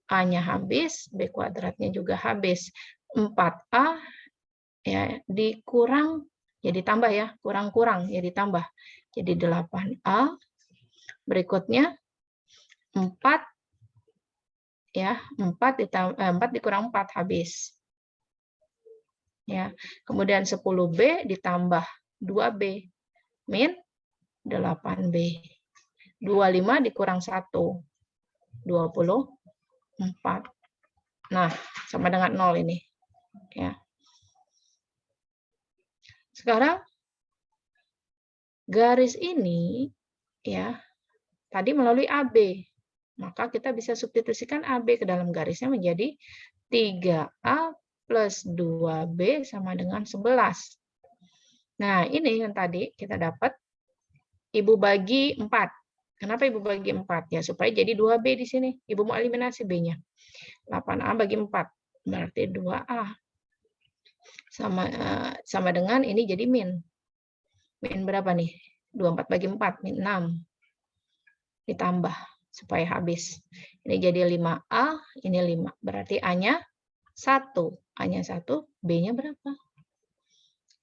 A-nya habis, B kuadratnya juga habis. 4A ya dikurang, ya ditambah ya, kurang-kurang ya ditambah. Jadi 8A. Berikutnya 4 ya, 4 dikurang 4 habis. Ya. Kemudian 10B ditambah 2B min 8B. 25 dikurang 1. 24. Nah, sama dengan 0 ini. Ya. Sekarang garis ini ya tadi melalui AB. Maka kita bisa substitusikan AB ke dalam garisnya menjadi 3A plus 2B sama dengan 11. Nah, ini yang tadi kita dapat Ibu bagi 4. Kenapa Ibu bagi 4? Ya, supaya jadi 2B di sini. Ibu mau eliminasi B-nya. 8A bagi 4. Berarti 2A. Sama dengan ini jadi min. Min berapa nih? 24 bagi 4, min 6. Ditambah supaya habis. Ini jadi 5A, ini 5. Berarti A-nya 1. A-nya 1, B-nya berapa?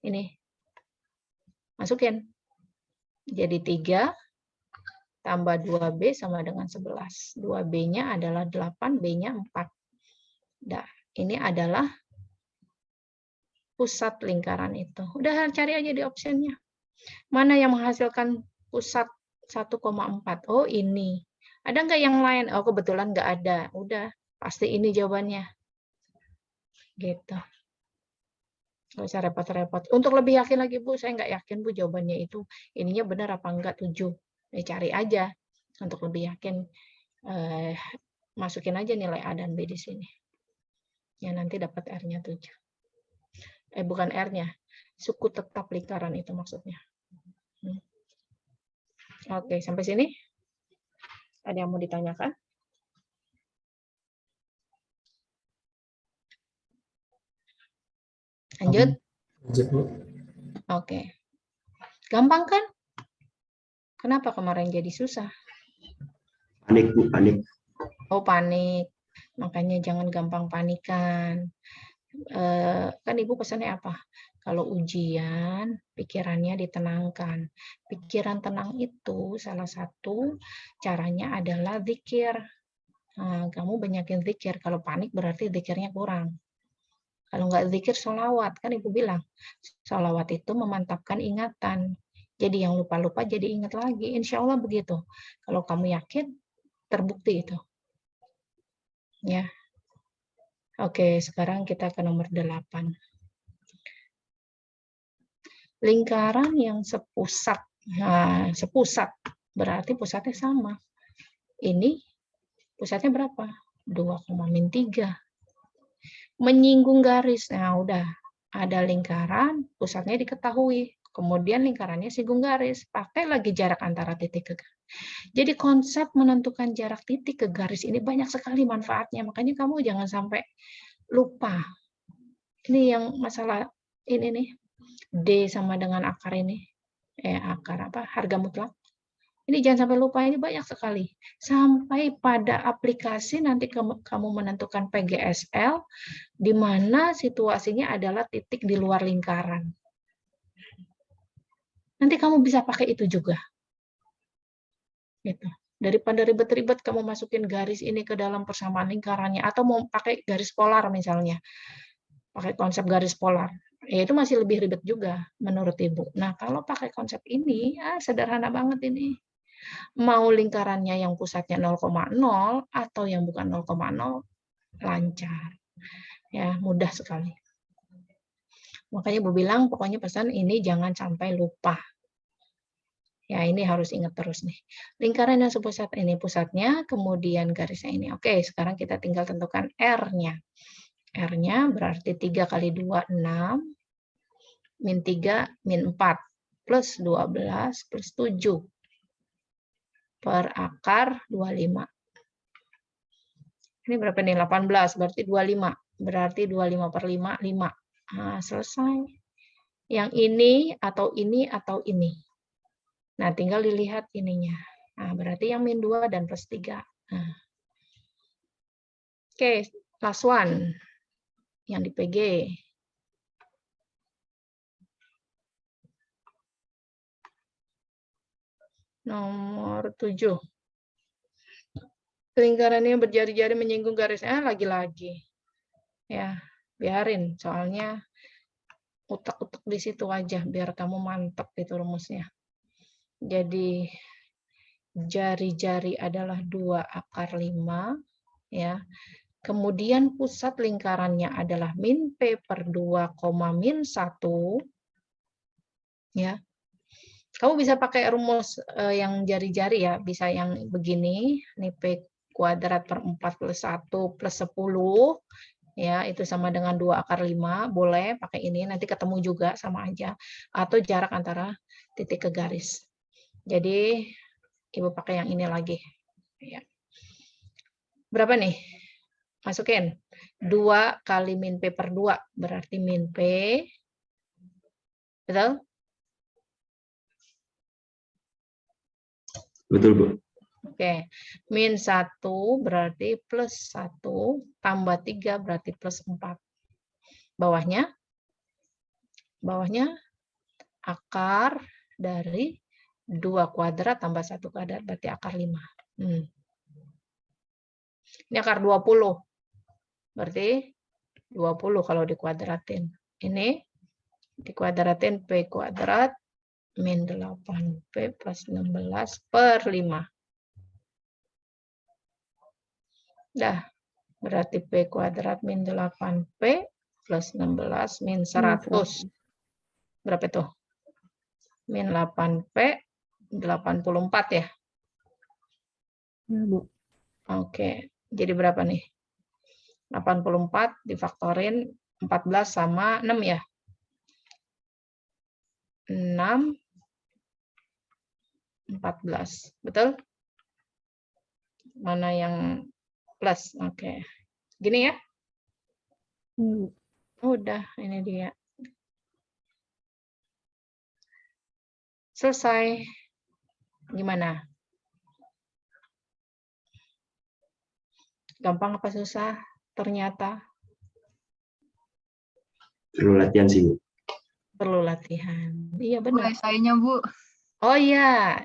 Ini. Masukin. Jadi 3 tambah 2B sama dengan 11. 2B-nya adalah 8, B-nya 4. Nah, ini adalah pusat lingkaran itu. Udah cari aja di optionnya. Mana yang menghasilkan pusat 1,4? Oh, ini. Ada nggak yang lain? Oh, kebetulan nggak ada. Udah, pasti ini jawabannya. Gitu. Nggak usah repot-repot. Untuk lebih yakin lagi, Bu, saya nggak yakin, Bu, jawabannya itu. Ininya benar apa enggak 7. Cari aja. Untuk lebih yakin, masukin aja nilai A dan B di sini. Ya, nanti dapat R-nya 7. Bukan R-nya. Suku tetap lingkaran itu maksudnya. Oke, sampai sini. Ada yang mau ditanyakan? Lanjut? Lanjut, Bu. Oke. Gampang kan? Kenapa kemarin jadi susah? Panik, Bu, panik. Oh, panik. Makanya jangan gampang panikan. Kan Ibu pesannya apa? Kalau ujian, pikirannya ditenangkan. Pikiran tenang itu salah satu caranya adalah zikir. Kamu banyakin zikir. Kalau panik berarti zikirnya kurang. Kalau nggak zikir, sholawat. Kan Ibu bilang, sholawat itu memantapkan ingatan. Jadi yang lupa-lupa jadi ingat lagi. Insya Allah begitu. Kalau kamu yakin, terbukti itu. Ya. Oke, sekarang kita ke nomor 8. Lingkaran yang sepusat. Nah, sepusat. Berarti pusatnya sama. Ini pusatnya berapa? 2,-3. Menyinggung garis. Nah, udah. Ada lingkaran, pusatnya diketahui. Kemudian lingkarannya singgung garis. Pakai lagi jarak antara titik ke garis. Jadi konsep menentukan jarak titik ke garis ini banyak sekali manfaatnya. Makanya kamu jangan sampai lupa. Ini yang masalah ini nih. D sama dengan akar ini. Akar apa? Harga mutlak. Ini jangan sampai lupa, ini banyak sekali. Sampai pada aplikasi nanti kamu menentukan PGSL, di mana situasinya adalah titik di luar lingkaran. Nanti kamu bisa pakai itu juga. Gitu. Daripada ribet-ribet kamu masukin garis ini ke dalam persamaan lingkarannya, atau mau pakai garis polar misalnya, pakai konsep garis polar, ya itu masih lebih ribet juga menurut Ibu. Nah, kalau pakai konsep ini, sederhana banget ini. Mau lingkarannya yang pusatnya 0,0 atau yang bukan 0,0, lancar. Ya, mudah sekali. Makanya Ibu bilang, pokoknya pesan ini jangan sampai lupa. Ya, ini harus ingat terus nih. Lingkaran yang sepusat ini pusatnya, kemudian garisnya ini. Oke, sekarang kita tinggal tentukan R-nya. R-nya berarti 3 kali 2, 6. Min 3, min 4. Plus 12, plus 7. Per akar 25. Ini berapa nih? 18, berarti 25. Berarti 25 per 5, 5. Nah, selesai. Yang ini, atau ini, atau ini. Nah, tinggal dilihat ininya. Nah, berarti yang min 2 dan plus 3. Nah. Oke, last one. Yang di PG. Nomor 7. Lingkarannya berjari-jari menyinggung garisnya lagi-lagi. Ya, biarin. Soalnya utak-utak di situ aja biar kamu mantap itu rumusnya. Jadi jari-jari adalah 2 akar 5 ya. Kemudian pusat lingkarannya adalah min P per 2, min 1 ya. Kamu bisa pakai rumus yang jari-jari ya, bisa yang begini, ini P kuadrat per 4 plus 1 plus 10, ya itu sama dengan 2 akar 5, boleh pakai ini, nanti ketemu juga sama aja, atau jarak antara titik ke garis. Jadi Ibu pakai yang ini lagi. Ya. Berapa nih? Masukin. 2 kali min P per 2, berarti min P. Betul? Betul, Bu. Oke, min 1 berarti plus 1, tambah 3 berarti plus 4. Bawahnya akar dari 2 kuadrat tambah 1 kuadrat berarti akar 5. Ini akar 20. Berarti 20 kalau dikuadratin. Ini dikuadratin P kuadrat min 8P plus 16 per 5. Dah, berarti P kuadrat min 8P plus 16 min 100. Berapa itu? Min 8P, 84 ya? Ya, Bu. Oke, jadi berapa nih? 84 difaktorin 14 sama 6 ya? 6, 14. Betul? Mana yang plus? Oke. Gini ya? Ya, Bu. Udah, ini dia. Selesai. Gimana? Gampang apa susah? Ternyata Perlu latihan sih, Bu. perlu latihan. Iya Bu, benar. esainya Bu. Oh iya,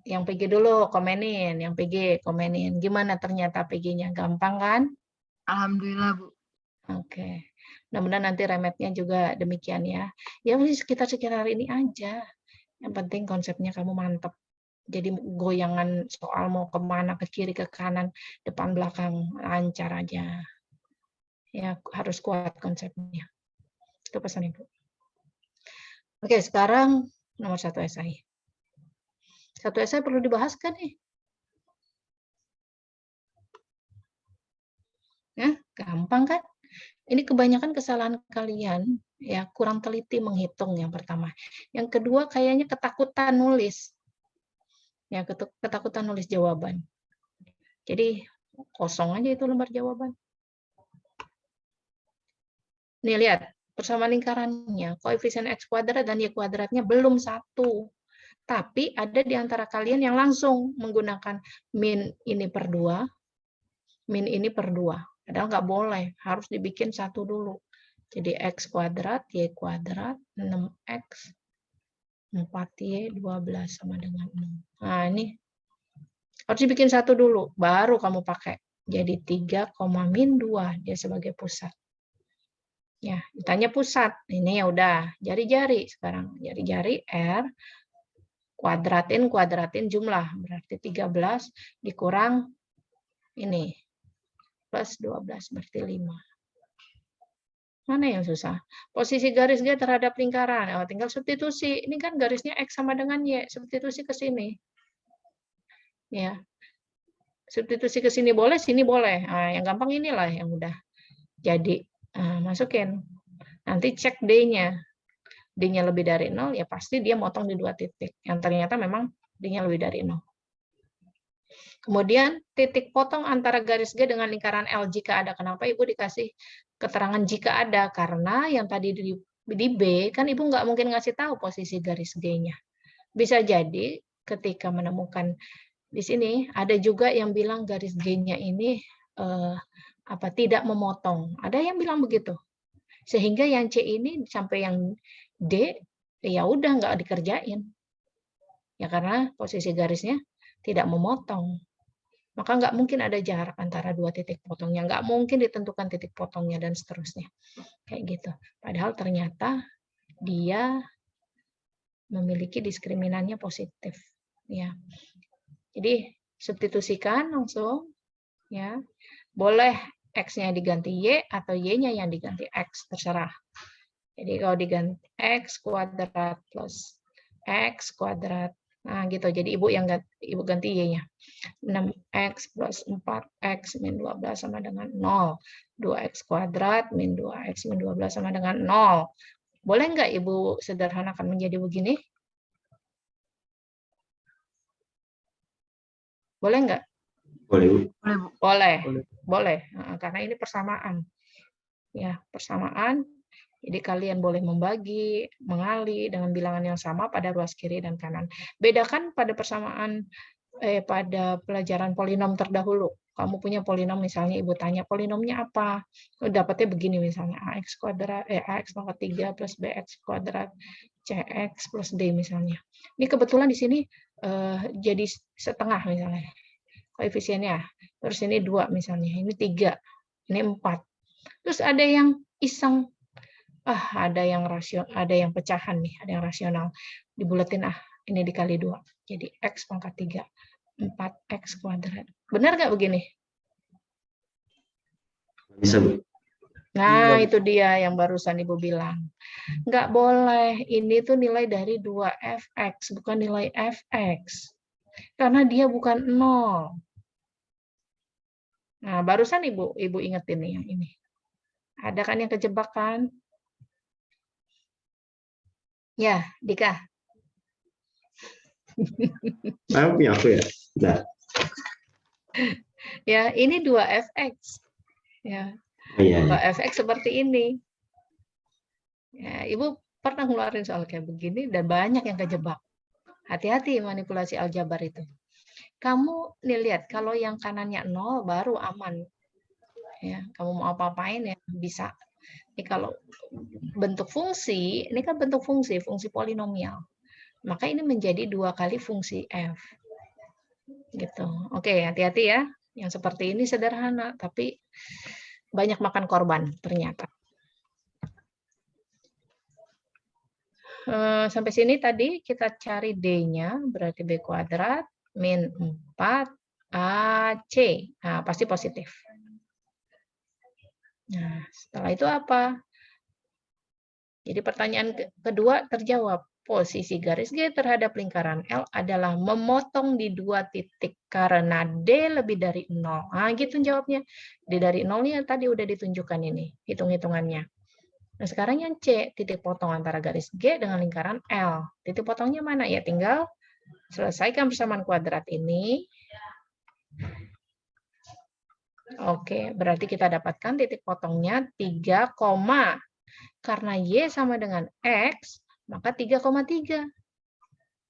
yang PG dulu komenin, yang PG komenin. Gimana ternyata PG-nya? Gampang kan? Alhamdulillah Bu. Oke. Mudah-mudahan nanti remetnya juga demikian ya. Ya sekitar ini aja. Yang penting konsepnya kamu mantep. Jadi goyangan soal mau kemana, ke kiri, ke kanan, depan, belakang, lancar aja. Ya harus kuat konsepnya. Itu pesan Ibu. Oke, sekarang nomor 1 esai. 1 esai perlu dibahas kan nih? Ya, gampang kan? Ini kebanyakan kesalahan kalian ya kurang teliti menghitung yang pertama. Yang kedua kayaknya ketakutan nulis. Ya, ketakutan nulis jawaban. Jadi kosong aja itu lembar jawaban. Nih lihat, persamaan lingkarannya, koefisien X kuadrat dan Y kuadratnya belum 1. Tapi ada di antara kalian yang langsung menggunakan min ini per 2, min ini per 2. Padahal nggak boleh, harus dibikin 1 dulu. Jadi X kuadrat, Y kuadrat, 6X, 4Y, 12 sama dengan 6. Nah ini harus dibikin 1 dulu, baru kamu pakai. Jadi 3, min 2, dia sebagai pusat. Ya, ditanya pusat. Ini ya udah, jari-jari sekarang. Jari-jari R, kuadratin jumlah. Berarti 13 dikurang ini. Plus 12, berarti 5. Mana yang susah? Posisi garis G terhadap lingkaran. Oh, tinggal substitusi. Ini kan garisnya X sama dengan Y. Substitusi ke sini. Ya. Substitusi ke sini boleh, sini boleh. Nah, yang gampang inilah yang udah. Jadi, masukin. Nanti cek D-nya. D-nya lebih dari 0, ya pasti dia motong di 2 titik. Yang ternyata memang D-nya lebih dari 0. Kemudian titik potong antara garis G dengan lingkaran L jika ada. Kenapa Ibu dikasih keterangan jika ada? Karena yang tadi di B, kan Ibu nggak mungkin ngasih tahu posisi garis G-nya. Bisa jadi ketika menemukan di sini, ada juga yang bilang garis G-nya ini tidak memotong. Ada yang bilang begitu. Sehingga yang C ini sampai yang D, ya udah nggak dikerjain. Ya karena posisi garisnya tidak memotong. Maka nggak mungkin ada jarak antara 2 titik potongnya. Nggak mungkin ditentukan titik potongnya dan seterusnya. Kayak gitu. Padahal ternyata dia memiliki diskriminannya positif. Ya. Jadi substitusikan langsung. Ya. Boleh X-nya diganti Y atau Y-nya yang diganti X. Terserah. Jadi kalau diganti X kuadrat plus X kuadrat. Nah, gitu. Jadi Ibu ganti Y-nya. 6X plus 4X min 12 sama dengan 0. 2X kuadrat min 2X min 12 sama dengan 0. Boleh nggak Ibu sederhanakan menjadi begini? Boleh nggak? Boleh, Bu. Boleh Bu. Boleh. Nah, karena ini persamaan. Ya, persamaan. Jadi kalian boleh membagi, mengali dengan bilangan yang sama pada ruas kiri dan kanan. Bedakan pada persamaan pada pelajaran polinom terdahulu. Kamu punya polinom misalnya Ibu tanya polinomnya apa? Dapatnya begini misalnya AX kuadrat AX pangkat 3 plus BX kuadrat CX plus D misalnya. Ini kebetulan di sini jadi setengah misalnya. Koefisiennya. Terus ini 2 misalnya. Ini 3. Ini 4. Terus ada yang iseng. Ada yang pecahan nih, ada yang rasional. Dibulatin ini dikali 2. Jadi X pangkat 3. 4X kuadrat. Benar nggak begini? Bisa, Bu. Nah, itu dia yang barusan Ibu bilang. Nggak boleh. Ini tuh nilai dari 2fx, bukan nilai fx. Karena dia bukan 0. Nah, barusan Ibu ingetin nih yang ini. Ada kan yang kejebak kan? Ya, Dika. Punya aku ya? Nah, Ya, ini 2fx. Ya, iya. 2fx seperti ini. Ya, Ibu pernah ngeluarin soal kayak begini dan banyak yang kejebak. Hati-hati manipulasi aljabar itu. Kamu nih lihat, kalau yang kanannya 0 baru aman. Ya, kamu mau apa-apain ya bisa. Ini kalau bentuk fungsi, ini kan bentuk fungsi polinomial. Maka ini menjadi 2 kali fungsi f. Gitu. Oke, hati-hati ya. Yang seperti ini sederhana, tapi banyak makan korban ternyata. Sampai sini tadi kita cari D-nya, berarti B kuadrat min 4 AC. Nah, pasti positif. Nah, setelah itu apa? Jadi pertanyaan kedua terjawab. Posisi garis G terhadap lingkaran L adalah memotong di 2 titik karena D lebih dari 0. Nah, gitu jawabnya. D dari 0-nya tadi udah ditunjukkan ini, hitung-hitungannya. Nah, sekarang yang C, titik potong antara garis G dengan lingkaran L. Titik potongnya mana? Ya, tinggal selesaikan persamaan kuadrat ini. Oke, berarti kita dapatkan titik potongnya 3, karena Y sama dengan X, maka 3,3.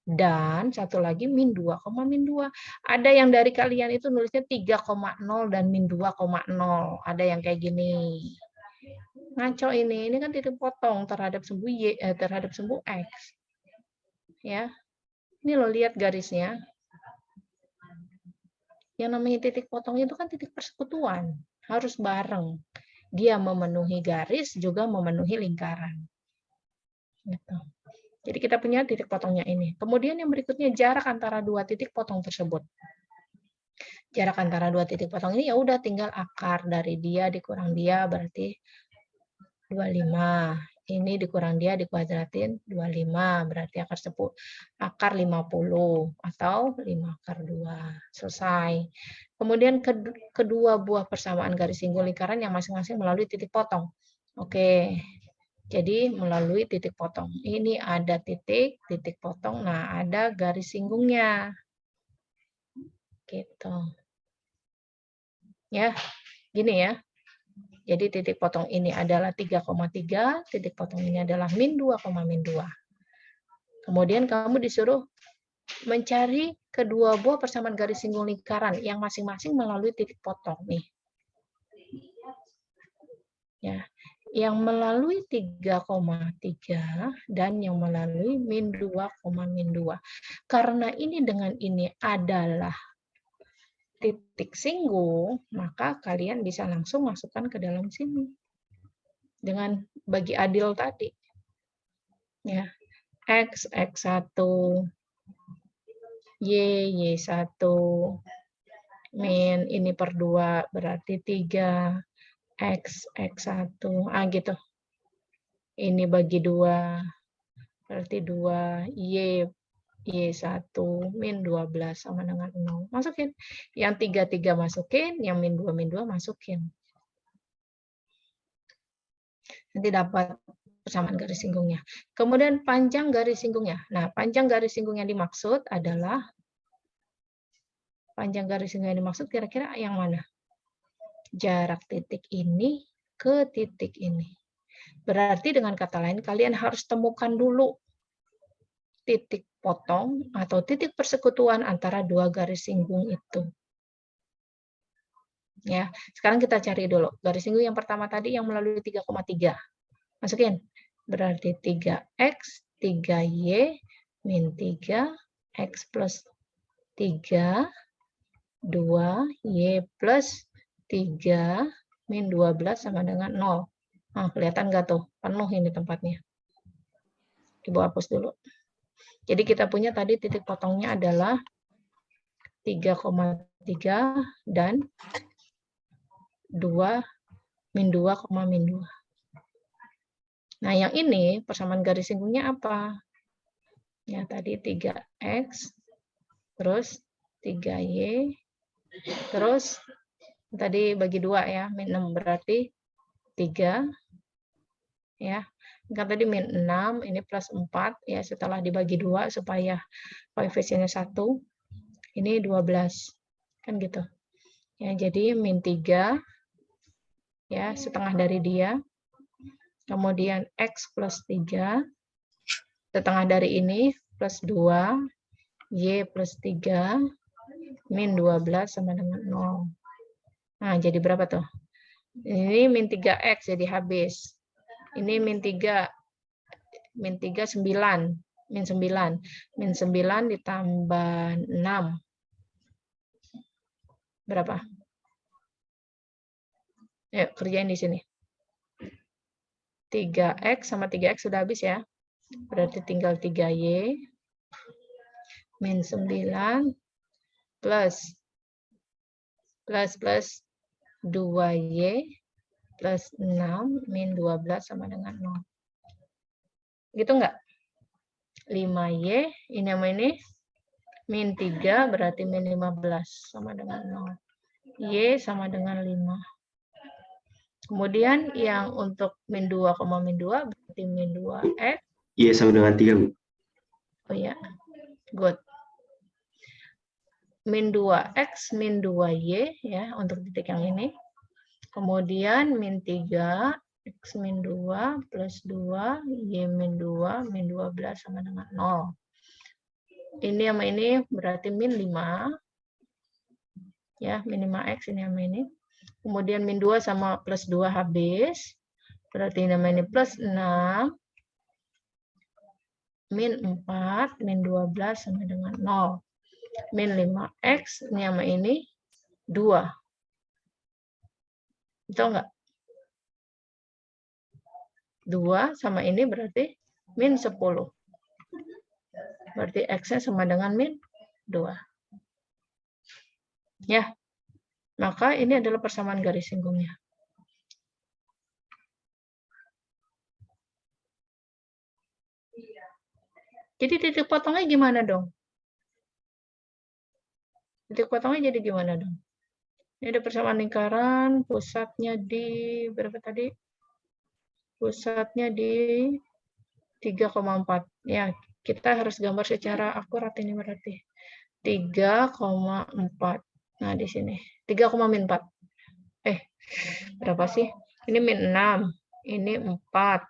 Dan satu lagi min 2, min 2. Ada yang dari kalian itu nulisnya 3,0 dan min 2,0. Ada yang kayak gini. Ngaco ini kan titik potong terhadap sumbu Y, terhadap sumbu X. Ya. Ini lo lihat garisnya. Yang namanya titik potong itu kan titik persekutuan. Harus bareng. Dia memenuhi garis, juga memenuhi lingkaran. Gitu. Jadi kita punya titik potongnya ini. Kemudian yang berikutnya jarak antara 2 titik potong tersebut. Jarak antara 2 titik potong ini ya udah tinggal akar dari dia dikurang dia berarti 25. Ini dikurang dia dikuadratin 25 berarti akar 50 atau 5 akar 2. Selesai. Kemudian kedua buah persamaan garis singgul lingkaran yang masing-masing melalui titik potong. Oke. Jadi melalui titik potong. Ini ada titik potong. Nah, ada garis singgungnya. Gitu. Ya, gini ya. Jadi titik potong ini adalah 3,3, titik potong ini adalah min 2, min 2. Kemudian kamu disuruh mencari kedua buah persamaan garis singgung lingkaran yang masing-masing melalui titik potong nih. Ya, yang melalui 3,3 dan yang melalui min 2, min 2. Karena ini dengan ini adalah titik singgung, maka kalian bisa langsung masukkan ke dalam sini. Dengan bagi adil tadi. Ya. X, X1, Y, Y1, min ini per 2 berarti 3, X, X1, gitu. Ini bagi 2, berarti 2, Y, Y1, min 12 sama dengan 0. Masukin. Yang 3 masukin, yang min 2 masukin. Nanti dapat persamaan garis singgungnya. Kemudian panjang garis singgungnya. Nah, panjang garis singgung yang dimaksud adalah kira-kira yang mana? Jarak titik ini ke titik ini. Berarti dengan kata lain kalian harus temukan dulu titik potong atau titik persekutuan antara 2 garis singgung itu. Ya, sekarang kita cari dulu. Garis singgung yang pertama tadi yang melalui 3,3. Masukin. Berarti 3X, 3Y min 3, X plus 3, 2Y plus 3 min 12 sama dengan 0. Nah, kelihatan nggak tuh? Penuh ini tempatnya. Ibu hapus dulu. Jadi kita punya tadi titik potongnya adalah 3,3 dan 2 min 2, min 2. Nah, yang ini persamaan garis singgungnya apa? Ya, tadi 3X, terus 3Y, terus tadi bagi 2 ya, min 6 berarti 3. Ya, kan tadi min 6, ini plus 4 ya, setelah dibagi 2 supaya koefisiennya 1, ini 12. Kan gitu. Ya, jadi min 3 ya, setengah dari dia. Kemudian X plus 3, setengah dari ini plus 2, Y plus 3, min 12 sama dengan 0. Nah, jadi berapa tuh? Ini min 3X jadi habis. Ini min 3, 9. Min 9. Min 9 ditambah 6. Berapa? Yuk, kerjain di sini. 3X sama 3X sudah habis ya. Berarti tinggal 3Y min 9 plus 2Y plus 6 min 12 sama dengan 0. Gitu enggak? 5Y, ini sama ini, min 3 berarti min 15 sama dengan 0. Y sama dengan 5. Kemudian yang untuk min 2, min 2 berarti min 2X. Y sama dengan 3, Bu. Oh ya, good. Min 2X, min 2Y ya untuk titik yang ini. Kemudian min 3, X min 2 plus 2, Y min 2, min 12 sama dengan 0. Ini sama ini berarti min 5. Ya, min 5X ini sama ini. Kemudian min 2 sama plus 2 habis. Berarti ini sama ini plus 6. Min 4, min 12 sama dengan 0. Min 5X, ini sama ini 2. Betul nggak? 2 sama ini berarti min 10. Berarti X-nya sama dengan min 2. Ya, maka ini adalah persamaan garis singgungnya. Jadi titik potongnya gimana dong? Titik potongnya jadi gimana dong? Ini ada persamaan lingkaran, pusatnya di berapa tadi? Pusatnya di 3,4. Ya, kita harus gambar secara akurat ini berarti. 3,4. Nah, di sini. 3,4. Berapa sih? Ini min 6. Ini 4.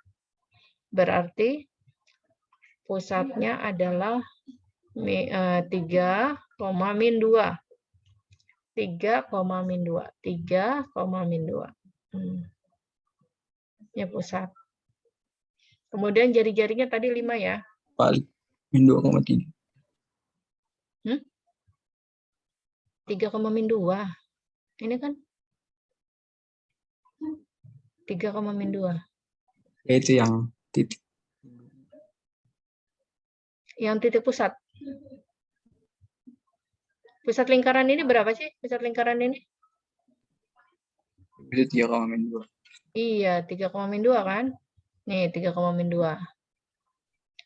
Berarti pusatnya adalah 3, min 2. 3, min 2. 3, min 2. Ya, pusat. Kemudian jari-jarinya tadi 5 ya. Balik. Min 2,3. 3, min 2. Ini kan 3, min 2. Ya, itu yang titik. Yang titik pusat. Pusat lingkaran ini berapa sih? Pusat lingkaran ini? Itu 3, min 2. Iya, 3, min 2 kan? Nih, 3, min 2.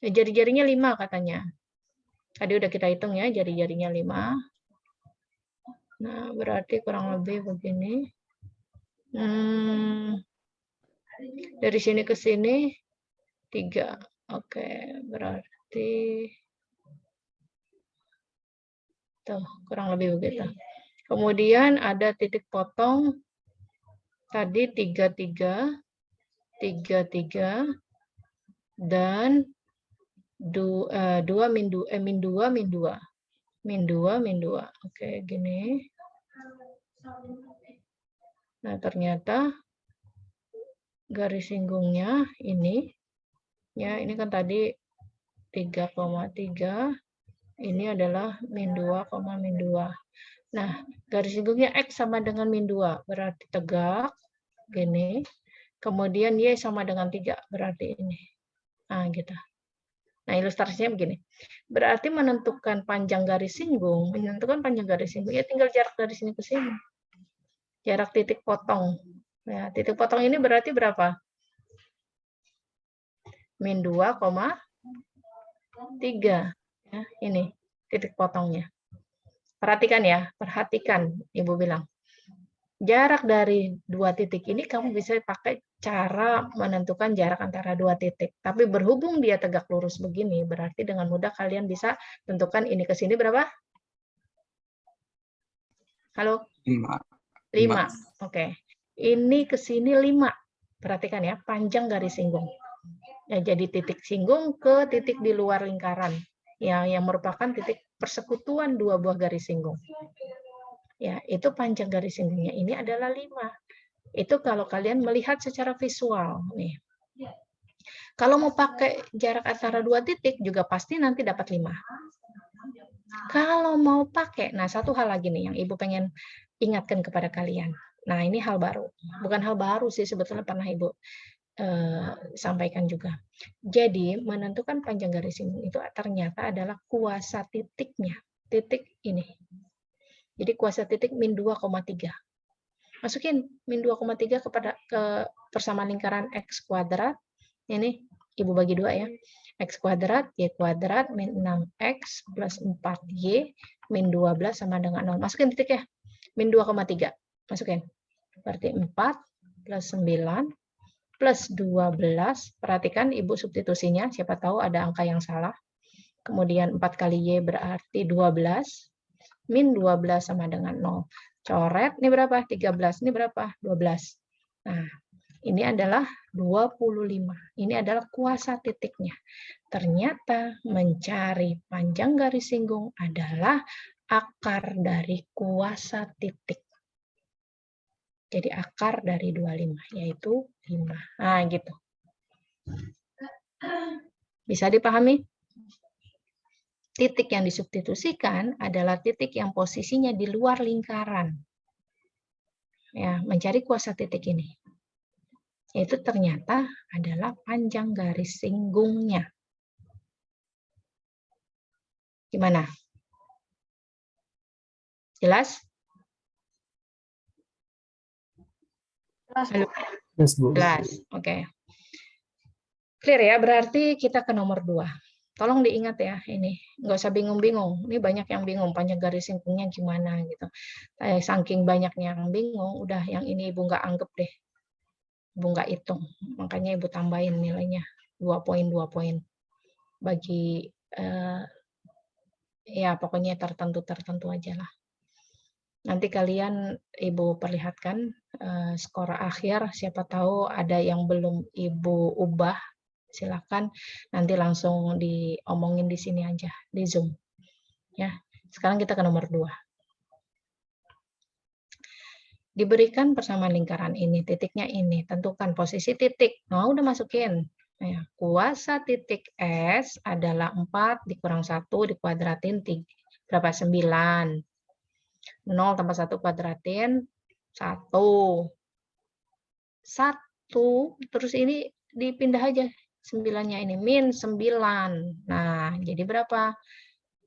Jari-jarinya 5 katanya. Tadi udah kita hitung ya, jari-jarinya 5. Nah, berarti kurang lebih begini. Dari sini ke sini 3. Oke, berarti tuh, kurang lebih begitu. Kemudian ada titik potong tadi 3, dan 2, min 2, min 2, min 2. Min 2, min 2. Oke, gini. Nah, ternyata garis singgungnya ini, ya ini kan tadi 3,3. Ini adalah min 2, min 2. Nah, garis singgungnya X sama dengan min 2, berarti tegak, gini. Kemudian Y sama dengan 3, berarti ini. Nah, gitu. Nah, ilustrasinya begini. Berarti menentukan panjang garis singgung, ya tinggal jarak dari sini ke sini. Jarak titik potong. Ya, titik potong ini berarti berapa? Min 2,3. Ya, ini titik potongnya. Perhatikan ya, perhatikan Ibu bilang. Jarak dari dua titik ini kamu bisa pakai cara menentukan jarak antara dua titik. Tapi berhubung dia tegak lurus begini, berarti dengan mudah kalian bisa tentukan ini ke sini berapa? Halo? 5. 5. Oke. Ini ke sini 5. Perhatikan ya, panjang garis singgung. Ya, jadi titik singgung ke titik di luar lingkaran. Yang merupakan titik persekutuan dua buah garis singgung. Ya, itu panjang garis singgungnya. Ini adalah 5. Itu kalau kalian melihat secara visual. Nih. Kalau mau pakai jarak antara dua titik juga pasti nanti dapat 5. Kalau mau pakai, nah satu hal lagi nih yang Ibu pengen ingatkan kepada kalian. Nah ini hal baru. Bukan hal baru sih, sebetulnya pernah Ibu sampaikan juga. Jadi menentukan panjang garis singgung itu ternyata adalah kuasa titiknya. Titik ini. Jadi kuasa titik min 2,3. Masukin min 2,3 ke persamaan lingkaran X kuadrat. Ini Ibu bagi 2 ya. X kuadrat, Y kuadrat, min 6X plus 4Y, min 12 sama dengan 0. Masukin titik ya. Min 2,3. Masukin. Berarti 4 plus 9 plus 12. Perhatikan Ibu substitusinya. Siapa tahu ada angka yang salah. Kemudian 4 kali Y berarti 12. Min 12 sama dengan 0. Coret, ini berapa? 13. Ini berapa? 12. Nah, ini adalah 25. Ini adalah kuasa titiknya. Ternyata mencari panjang garis singgung adalah akar dari kuasa titik. Jadi akar dari 25, yaitu 5. Nah, gitu. Bisa dipahami? Titik yang disubstitusikan adalah titik yang posisinya di luar lingkaran. Ya, mencari kuasa titik ini. Itu ternyata adalah panjang garis singgungnya. Gimana? Jelas? Halo? Yes, Bu. Jelas. Oke. Clear ya, berarti kita ke nomor 2. Tolong diingat ya, ini nggak usah bingung-bingung. Ini banyak yang bingung panjang garis singgungnya gimana gitu. Saking banyaknya yang bingung, udah yang ini Ibu nggak anggap deh. Ibu nggak hitung, makanya Ibu tambahin nilainya 2 poin. Bagi ya pokoknya tertentu aja lah. Nanti kalian Ibu perlihatkan skor akhir, siapa tahu ada yang belum Ibu ubah. Silakan nanti langsung diomongin di sini aja di Zoom. Ya. Sekarang kita ke nomor 2. Diberikan persamaan lingkaran ini, titiknya ini, tentukan posisi titik. Nah, udah masukin. Nah, kuasa titik S adalah 4 dikurang 1 dikuadratin 3. Berapa? 9. 0 tambah 1 kuadratin 1. 1, terus ini dipindah aja. 9-nya ini min 9. Nah, jadi berapa?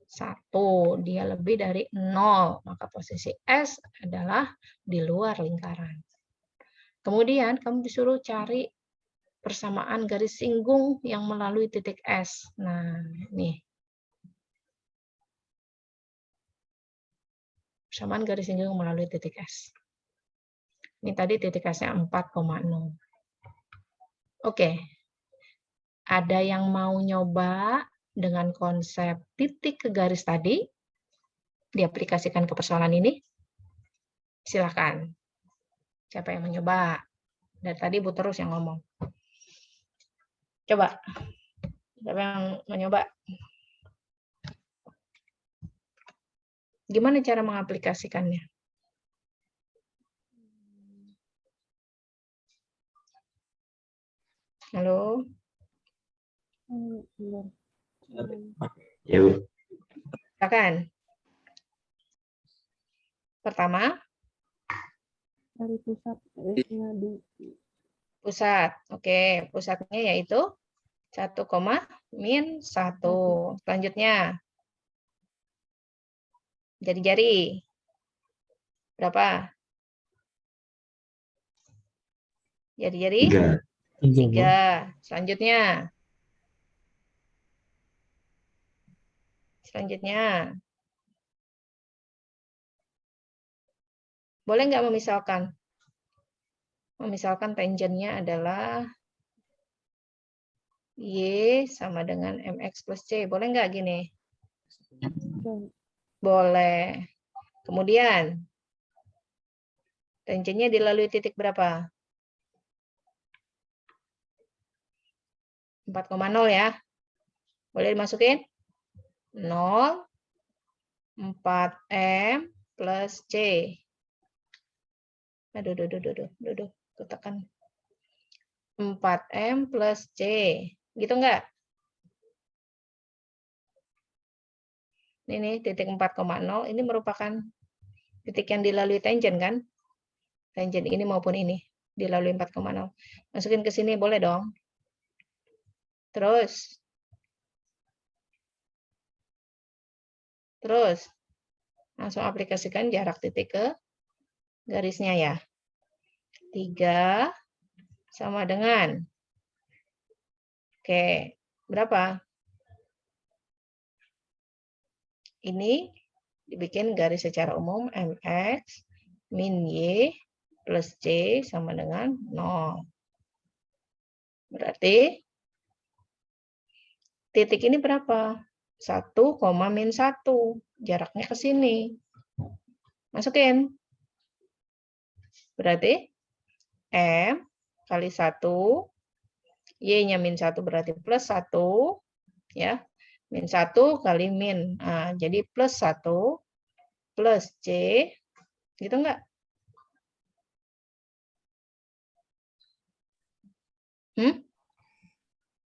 1. Dia lebih dari 0. Maka posisi S adalah di luar lingkaran. Kemudian kamu disuruh cari persamaan garis singgung yang melalui titik S. Nah, nih. Persamaan garis singgung melalui titik S. Ini tadi titik S-nya 4,0. Oke. Ada yang mau nyoba dengan konsep titik ke garis tadi, diaplikasikan ke persoalan ini? Silakan. Siapa yang mencoba? Dari tadi Bu terus yang ngomong. Coba. Siapa yang mencoba? Gimana cara mengaplikasikannya? Halo? Belum. Ya, Bu. Silakan. Pertama, Dari pusat. Di pusat. Oke, pusatnya yaitu 1, min 1. Selanjutnya, jari-jari. Berapa? Jari-jari? 3. 3. Selanjutnya. Selanjutnya. Boleh nggak memisalkan? Memisalkan tangennya adalah Y sama dengan MX plus C. Boleh nggak gini? Boleh. Kemudian, tangennya dilalui titik berapa? 4,0 ya. Boleh dimasukin? 0, 4M plus C. Aduh, tekan. 4M plus C. Gitu enggak? Ini titik 4,0 ini merupakan titik yang dilalui tangen kan? Tangen ini maupun ini dilalui 4,0. Masukin ke sini boleh dong. Terus langsung aplikasikan jarak titik ke garisnya ya. 3 sama dengan. Oke, berapa? Ini dibikin garis secara umum MX min Y plus C sama dengan 0. Berarti titik ini berapa? 1, min 1. Jaraknya ke sini. Masukin. Berarti M kali 1. Y-nya min 1 berarti plus 1. Ya. Min 1 kali min. Nah, jadi plus 1 plus C. Gitu enggak?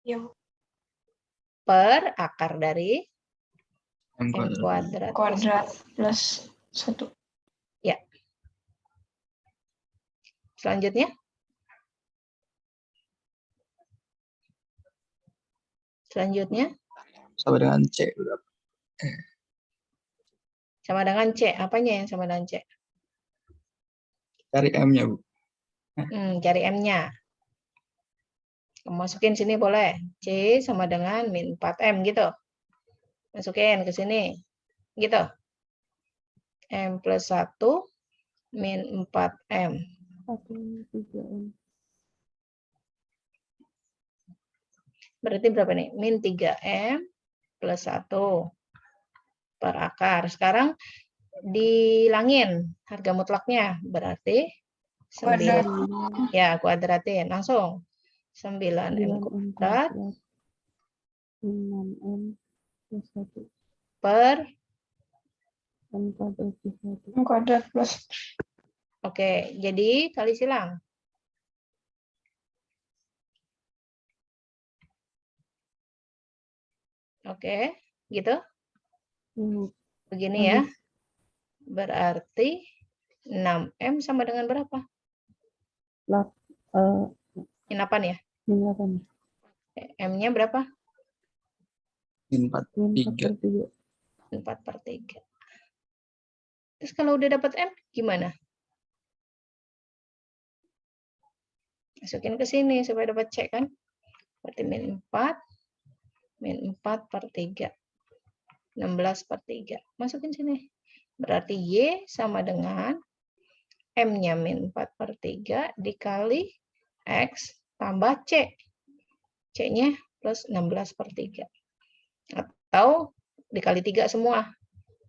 Ya, Per akar dari M M kuadrat. kuadrat. plus 1. Ya. Selanjutnya. Sama dengan C berapa? Sama dengan C. Apanya yang sama dengan C? Cari M-nya, Bu. Cari M-nya. Masukin sini boleh. C sama dengan min 4M gitu. Masukin ke sini. Gitu. M plus 1 min 4M. 3M. Berarti berapa nih? Min 3M plus 1 per akar. Sekarang dilangin harga mutlaknya. Berarti 9. Ya, kuadratin. Langsung. 9M kuadrat 6M plus 1. per. M kuadrat plus 1. M kuadrat plus. Oke, jadi kali silang. Oke, gitu. Begini ya. Berarti 6M sama dengan berapa? Min 8 ya? Min 8. M-nya berapa? Min 4/3. 4/3. Terus kalau udah dapat M, gimana? Masukin ke sini supaya dapat C kan? Berarti min 4/3. 16/3. Masukin sini. Berarti Y sama dengan M-nya min 4/3 dikali X tambah C. C-nya plus 16/3. Atau dikali 3 semua.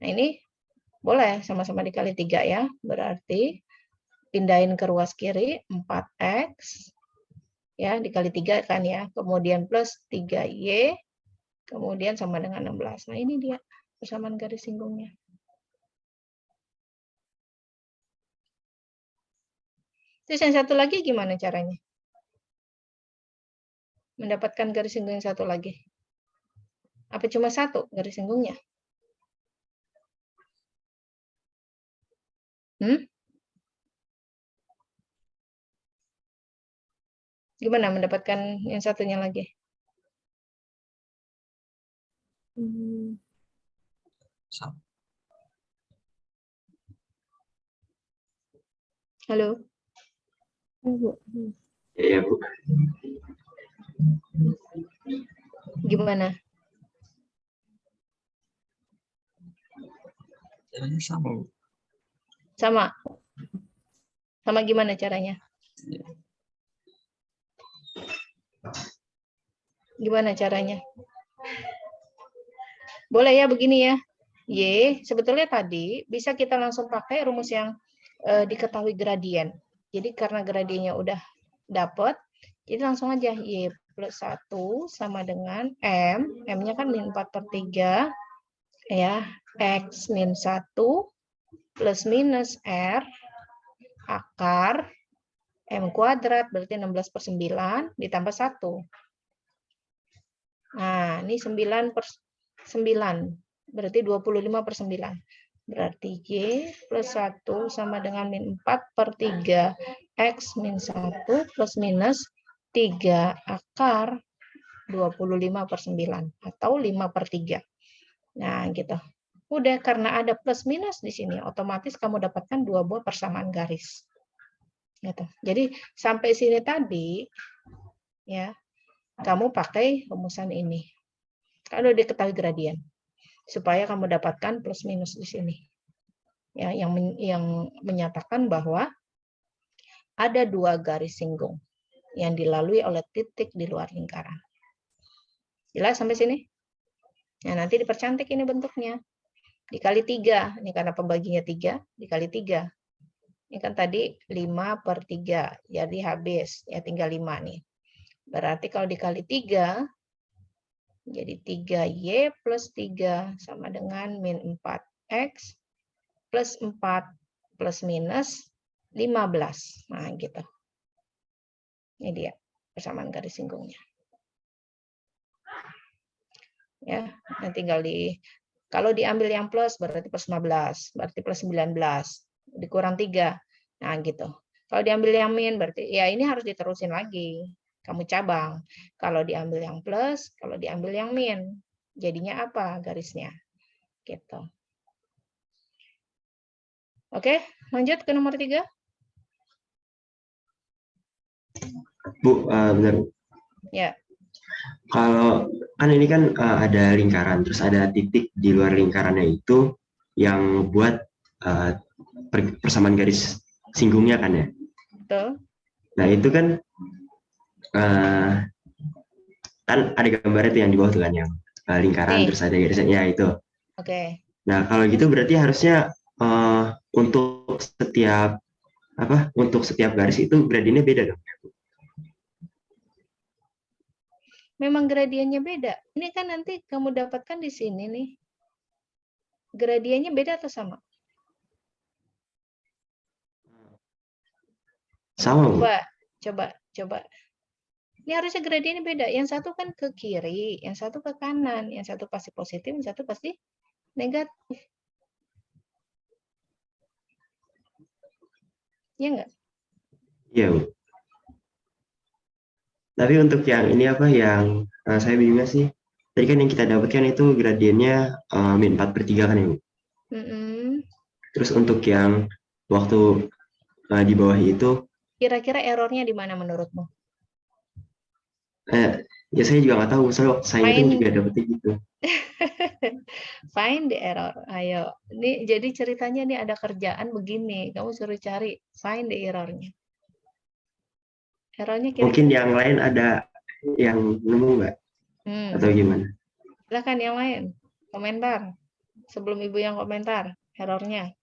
Nah ini boleh sama-sama dikali 3 ya. Berarti pindahin ke ruas kiri 4X. Ya, dikali 3 kan ya. Kemudian plus 3Y. Kemudian sama dengan 16. Nah ini dia persamaan garis singgungnya. Terus yang satu lagi gimana caranya? Mendapatkan garis singgung yang satu lagi. Apa cuma satu garis singgungnya? Gimana mendapatkan yang satunya lagi? Hmm, Sama. Halo? Bu. Iya, Bu. Gimana? Caranya sama, Bu. Sama? Sama gimana caranya? Gimana caranya? Boleh ya begini ya. Y, sebetulnya tadi bisa kita langsung pakai rumus yang diketahui gradien. Jadi karena gradiennya udah dapet, jadi langsung aja Y plus 1 sama dengan M. M-nya kan min 4/3. Ya, X min 1 plus minus R akar M kuadrat berarti 16/9 ditambah 1. Nah, ini 9/9. Berarti 25/9. Berarti Y plus 1 sama dengan min 4/3 X min 1 plus minus 3 akar 25/9 atau 5/3. Nah, gitu. Udah, karena ada plus minus di sini, otomatis kamu dapatkan 2 buah persamaan garis. Gitu. Jadi sampai sini tadi, ya, kamu pakai rumusan ini. Kalau diketahui gradien, supaya kamu dapatkan plus minus di sini. Ya, yang menyatakan bahwa ada 2 garis singgung yang dilalui oleh titik di luar lingkaran. Jelas sampai sini? Nah, nanti dipercantik ini bentuknya. Dikali 3, ini karena pembaginya 3, dikali 3. Ini kan tadi 5/3, jadi habis, ya tinggal 5 nih. Berarti kalau dikali 3, jadi 3Y plus 3 sama dengan min 4X plus 4 plus minus 15. Nah, gitu. Ini dia persamaan garis singgungnya. Ya, nah tinggal kalau diambil yang plus berarti plus 15, berarti plus 19, dikurang 3. Nah, gitu. Kalau diambil yang min berarti ya ini harus diterusin lagi. Kamu cabang. Kalau diambil yang plus, kalau diambil yang min. Jadinya apa garisnya? Gitu. Oke, lanjut ke nomor 3. Bu, benar. Ya. Kalau kan ini kan ada lingkaran, terus ada titik di luar lingkarannya itu yang buat persamaan garis singgungnya kan ya. Betul. Nah itu kan kan ada gambarnya tuh yang di bawah tuh kan yang lingkaran Nih. terus ada garisnya ya itu. Oke. Nah kalau gitu berarti harusnya untuk setiap garis itu gradiennya beda dong. Memang gradiennya beda. Ini kan nanti kamu dapatkan di sini nih. Gradiennya beda atau sama? Sama, Bu. Coba. Ini harusnya gradiennya beda. Yang satu kan ke kiri, yang satu ke kanan, yang satu pasti positif, yang satu pasti negatif. Iya nggak? Iya, Bu. Tapi untuk yang ini yang saya bingungnya sih, tadi kan yang kita dapatkan itu gradiennya min 4/3 kan ya, Bu? Terus untuk yang waktu di bawah itu, Kira-kira errornya di mana menurutmu? ya saya juga nggak tahu, soalnya waktu saya itu Find juga dapetnya gitu. find the error. Ayo. Ini jadi ceritanya nih ada kerjaan begini. Kamu suruh cari find the errornya. Errornya Mungkin kira-kira. yang lain ada yang nemu nggak? Atau gimana? Silahkan yang lain. Komentar. Sebelum Ibu yang komentar. Errornya.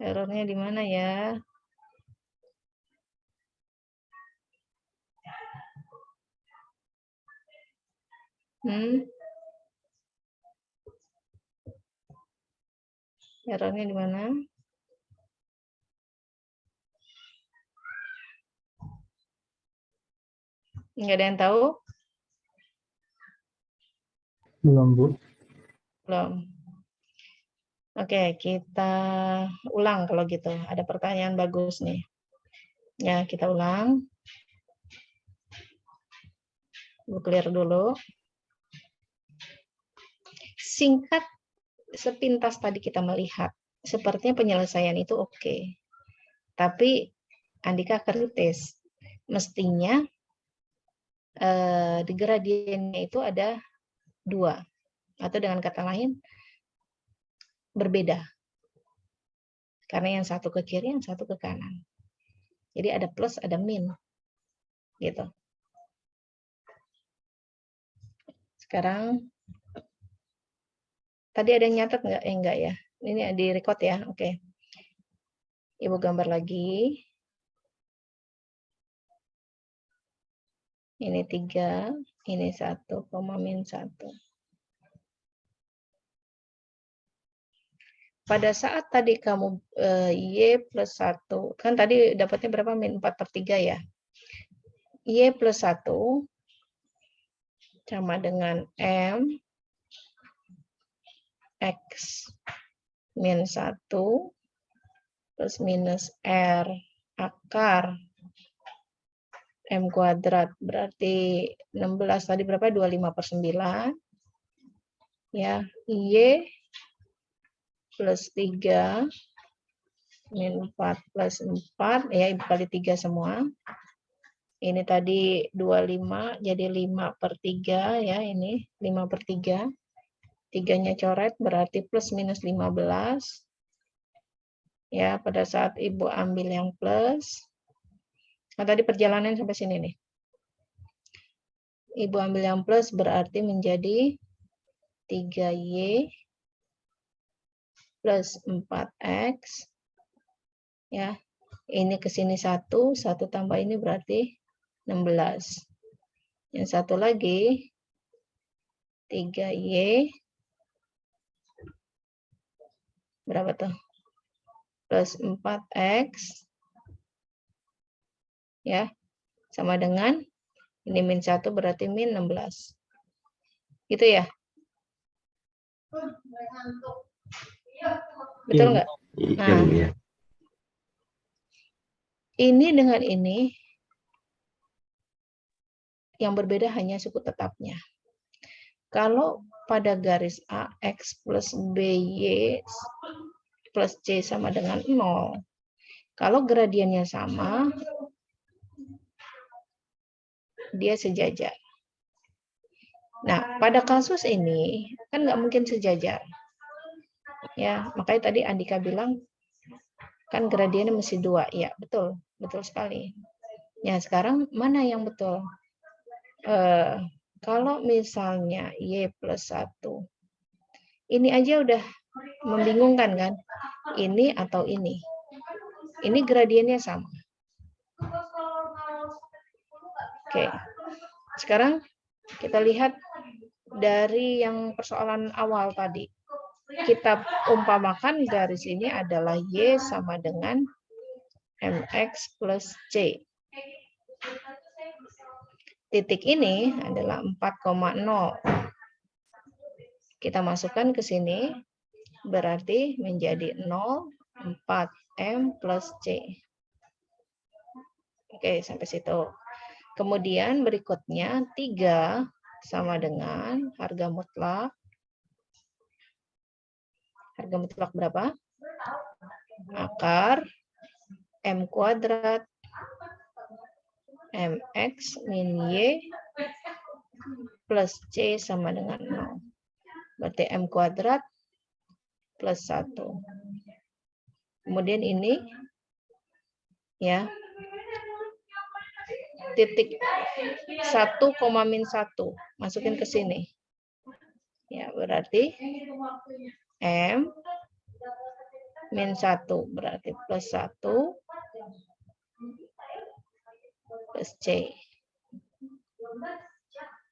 Errornya di mana ya? Errornya di mana? Nggak ada yang tahu? Belum, Bu. Belum. Oke, kita ulang kalau gitu. Ada pertanyaan bagus nih. Ya, kita ulang. Clear dulu. Singkat sepintas tadi kita melihat, sepertinya penyelesaian itu oke. Tapi Andika kritis. Mestinya di gradiennya itu ada 2. Atau dengan kata lain, berbeda. Karena yang satu ke kiri, yang satu ke kanan. Jadi ada plus, ada min. Gitu. Sekarang, tadi ada yang nyatet nggak? Enggak ya. Ini di record ya. Oke. Ibu gambar lagi. Ini 3, ini 1, min 1. Pada saat tadi kamu Y plus 1, kan tadi dapatnya berapa? Min 4/3 ya. Y plus 1 sama dengan M X min 1 plus minus R akar M kuadrat. Berarti 16 tadi berapa? 25/9. Ya, Y plus 3 min 4 plus 4 ya, Ibu kali 3 semua. Ini tadi 25 jadi 5/3 ya, ini 5/3. 3-nya coret berarti plus minus 15. Ya, pada saat Ibu ambil yang plus. Nah, tadi perjalanan sampai sini nih. Ibu ambil yang plus berarti menjadi 3Y plus 4X. Ya, ini ke sini 1 tambah ini berarti 16. Yang satu lagi 3Y berapa tuh? Plus 4X ya, sama dengan ini min 1 berarti min 16. Gitu ya? Betul nggak? Iya, Bu, ya. Ini dengan ini yang berbeda hanya suku tetapnya. Kalau pada garis A, X plus BY plus C sama dengan 0. Kalau gradiennya sama, dia sejajar. Nah, pada kasus ini, kan nggak mungkin sejajar. Ya, makanya tadi Andika bilang, kan gradiennya mesti 2. Ya, betul. Betul sekali. Ya, sekarang mana yang betul? Kalau misalnya Y plus 1, ini aja udah membingungkan kan? Ini atau ini? Ini gradiennya sama. Oke. Sekarang kita lihat dari yang persoalan awal tadi. Kita umpamakan garis ini adalah Y sama dengan MX plus C. Titik ini adalah 4,0. Kita masukkan ke sini, berarti menjadi 0, 4M plus C. Oke, sampai situ. Kemudian berikutnya 3 sama dengan harga mutlak. Harga mutlak berapa? Akar M kuadrat MX min Y plus C sama dengan 0. Berarti M kuadrat plus 1. Kemudian ini ya, titik 1, min 1. Masukin ke sini. Ya, berarti M min 1 berarti plus 1 plus C.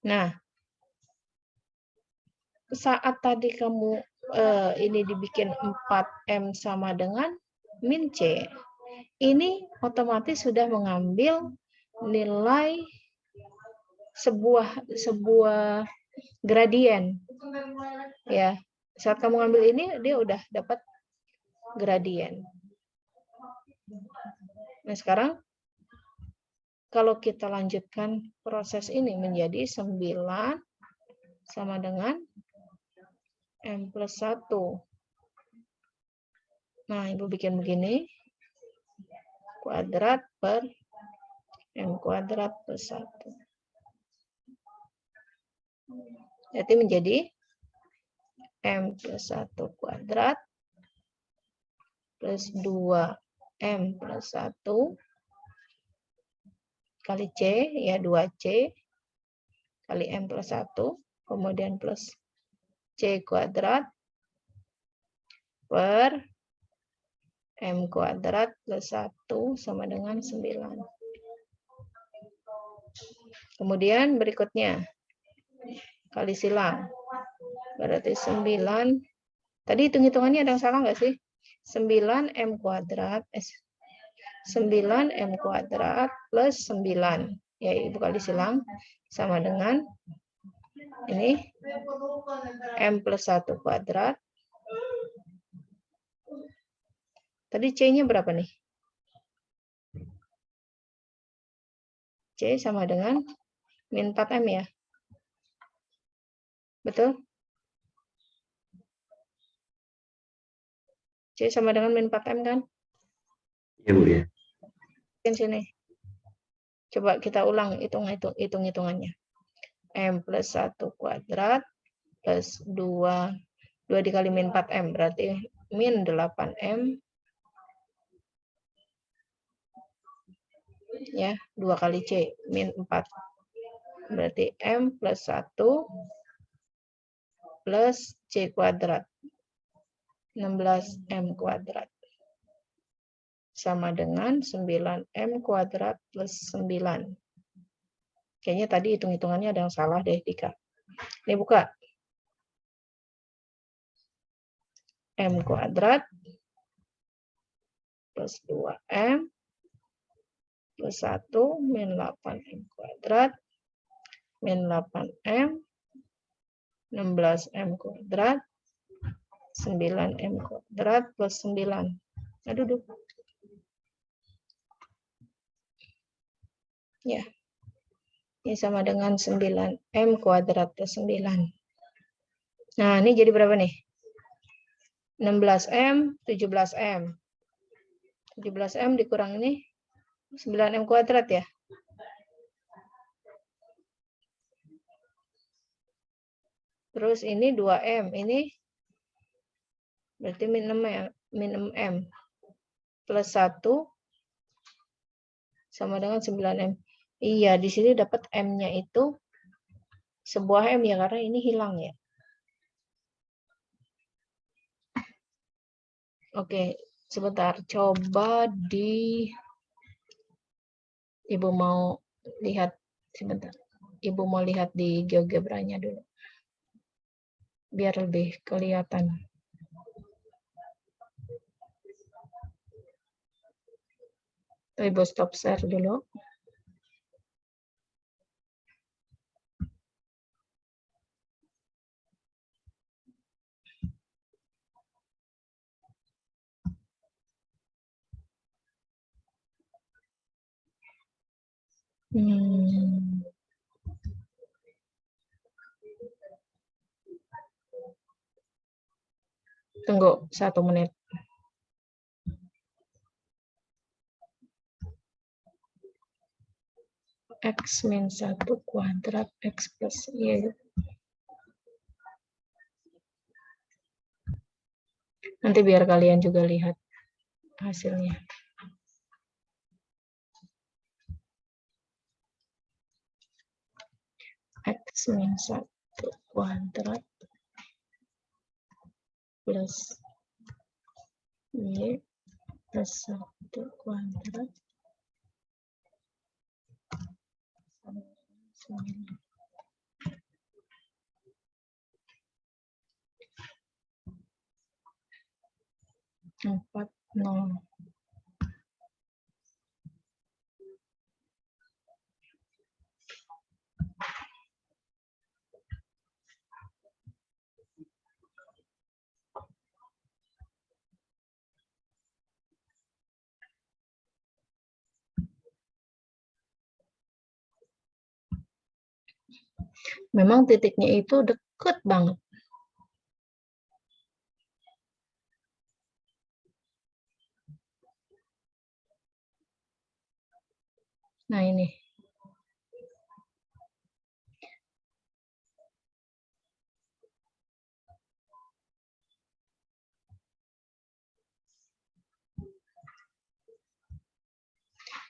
Nah, saat tadi kamu ini dibikin 4M sama dengan min C. Ini otomatis sudah mengambil nilai sebuah gradien. Ya, saat kamu ngambil ini, dia udah dapat gradien. Nah, sekarang kalau kita lanjutkan proses ini menjadi 9 sama dengan M plus 1. Nah, Ibu bikin begini. Kuadrat per M kuadrat plus 1. Jadi menjadi M plus 1 kuadrat plus 2M plus 1 kali C, ya 2C kali M plus 1, kemudian plus C kuadrat per M kuadrat plus 1 sama dengan 9. Kemudian berikutnya, kali silang. Berarti 9, tadi hitung-hitungannya ada yang salah nggak sih? 9M kuadrat, 9M kuadrat plus 9. Ya, Ibu kali silang sama dengan ini M plus 1 kuadrat. Tadi C-nya berapa nih? C sama dengan min 4M ya? Betul? C sama dengan min 4M kan? Ya, Bu, ya. Di sini. Coba kita ulang hitung-hitungannya. M plus 1 kuadrat plus 2 dikali min 4M, berarti min 8M. Ya, 2 kali C, min 4. Berarti M plus 1 plus C kuadrat. 16M kuadrat. Sama dengan 9M kuadrat plus 9. Kayaknya tadi hitung-hitungannya ada yang salah deh, Dika. Ini buka. M kuadrat plus 2M plus 1 min 8M kuadrat min 8M 16M kuadrat 9M kuadrat plus 9. Aduh. Ya. Ini sama dengan 9M kuadrat plus 9. Nah, ini jadi berapa nih? 16M, 17M. 17M dikurang ini 9M kuadrat ya? Terus ini 2M, ini berarti min 6M plus 1 sama dengan 9M. Iya, di sini dapat M-nya itu sebuah M ya, karena ini hilang ya. Oke, sebentar. Coba Ibu mau lihat sebentar. Ibu mau lihat di GeoGebra-nya dulu. Biar lebih kelihatan. Ibu stop share dulu. Tunggu 1 menit. X min 1 kuadrat X plus Y. Nanti biar kalian juga lihat hasilnya. X min 1 kuadrat plus Y plus 1 kuadrat sama 9. Memang titiknya itu deket banget. Nah ini.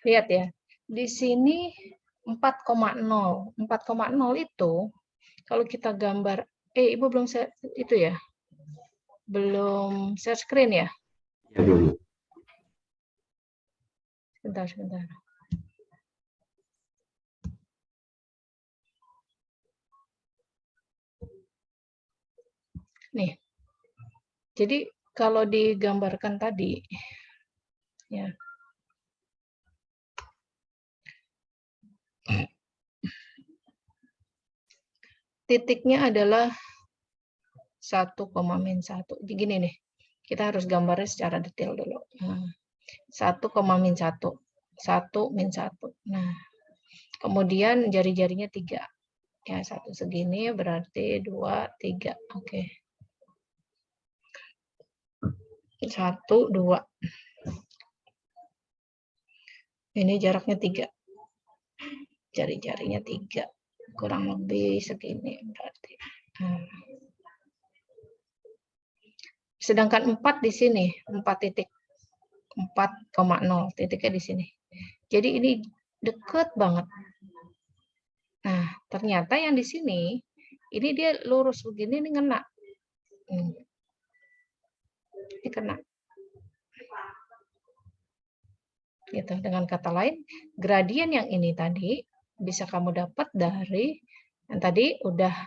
Lihat ya, di sini 4,0. 4,0 itu kalau kita gambar, Ibu belum itu ya? Belum share screen ya? Ya, belum. Sebentar. Nih. Jadi kalau digambarkan tadi ya. Titiknya adalah 1,-1. Gini nih. Kita harus gambarnya secara detail dulu. 1,-1. 1-1. Nah, kemudian jari-jarinya 3. Ya, 1 segini berarti 2, 3. Oke. 1, 2. Ini jaraknya 3. Jari-jarinya 3. Kurang lebih segini berarti. Sedangkan 4 di sini, 4 titik. 4,0 titiknya di sini. Jadi ini deket banget. Nah, ternyata yang di sini, ini dia lurus begini, ini kena. Ini kena. Gitu. Dengan kata lain, gradien yang ini tadi bisa kamu dapat dari yang tadi udah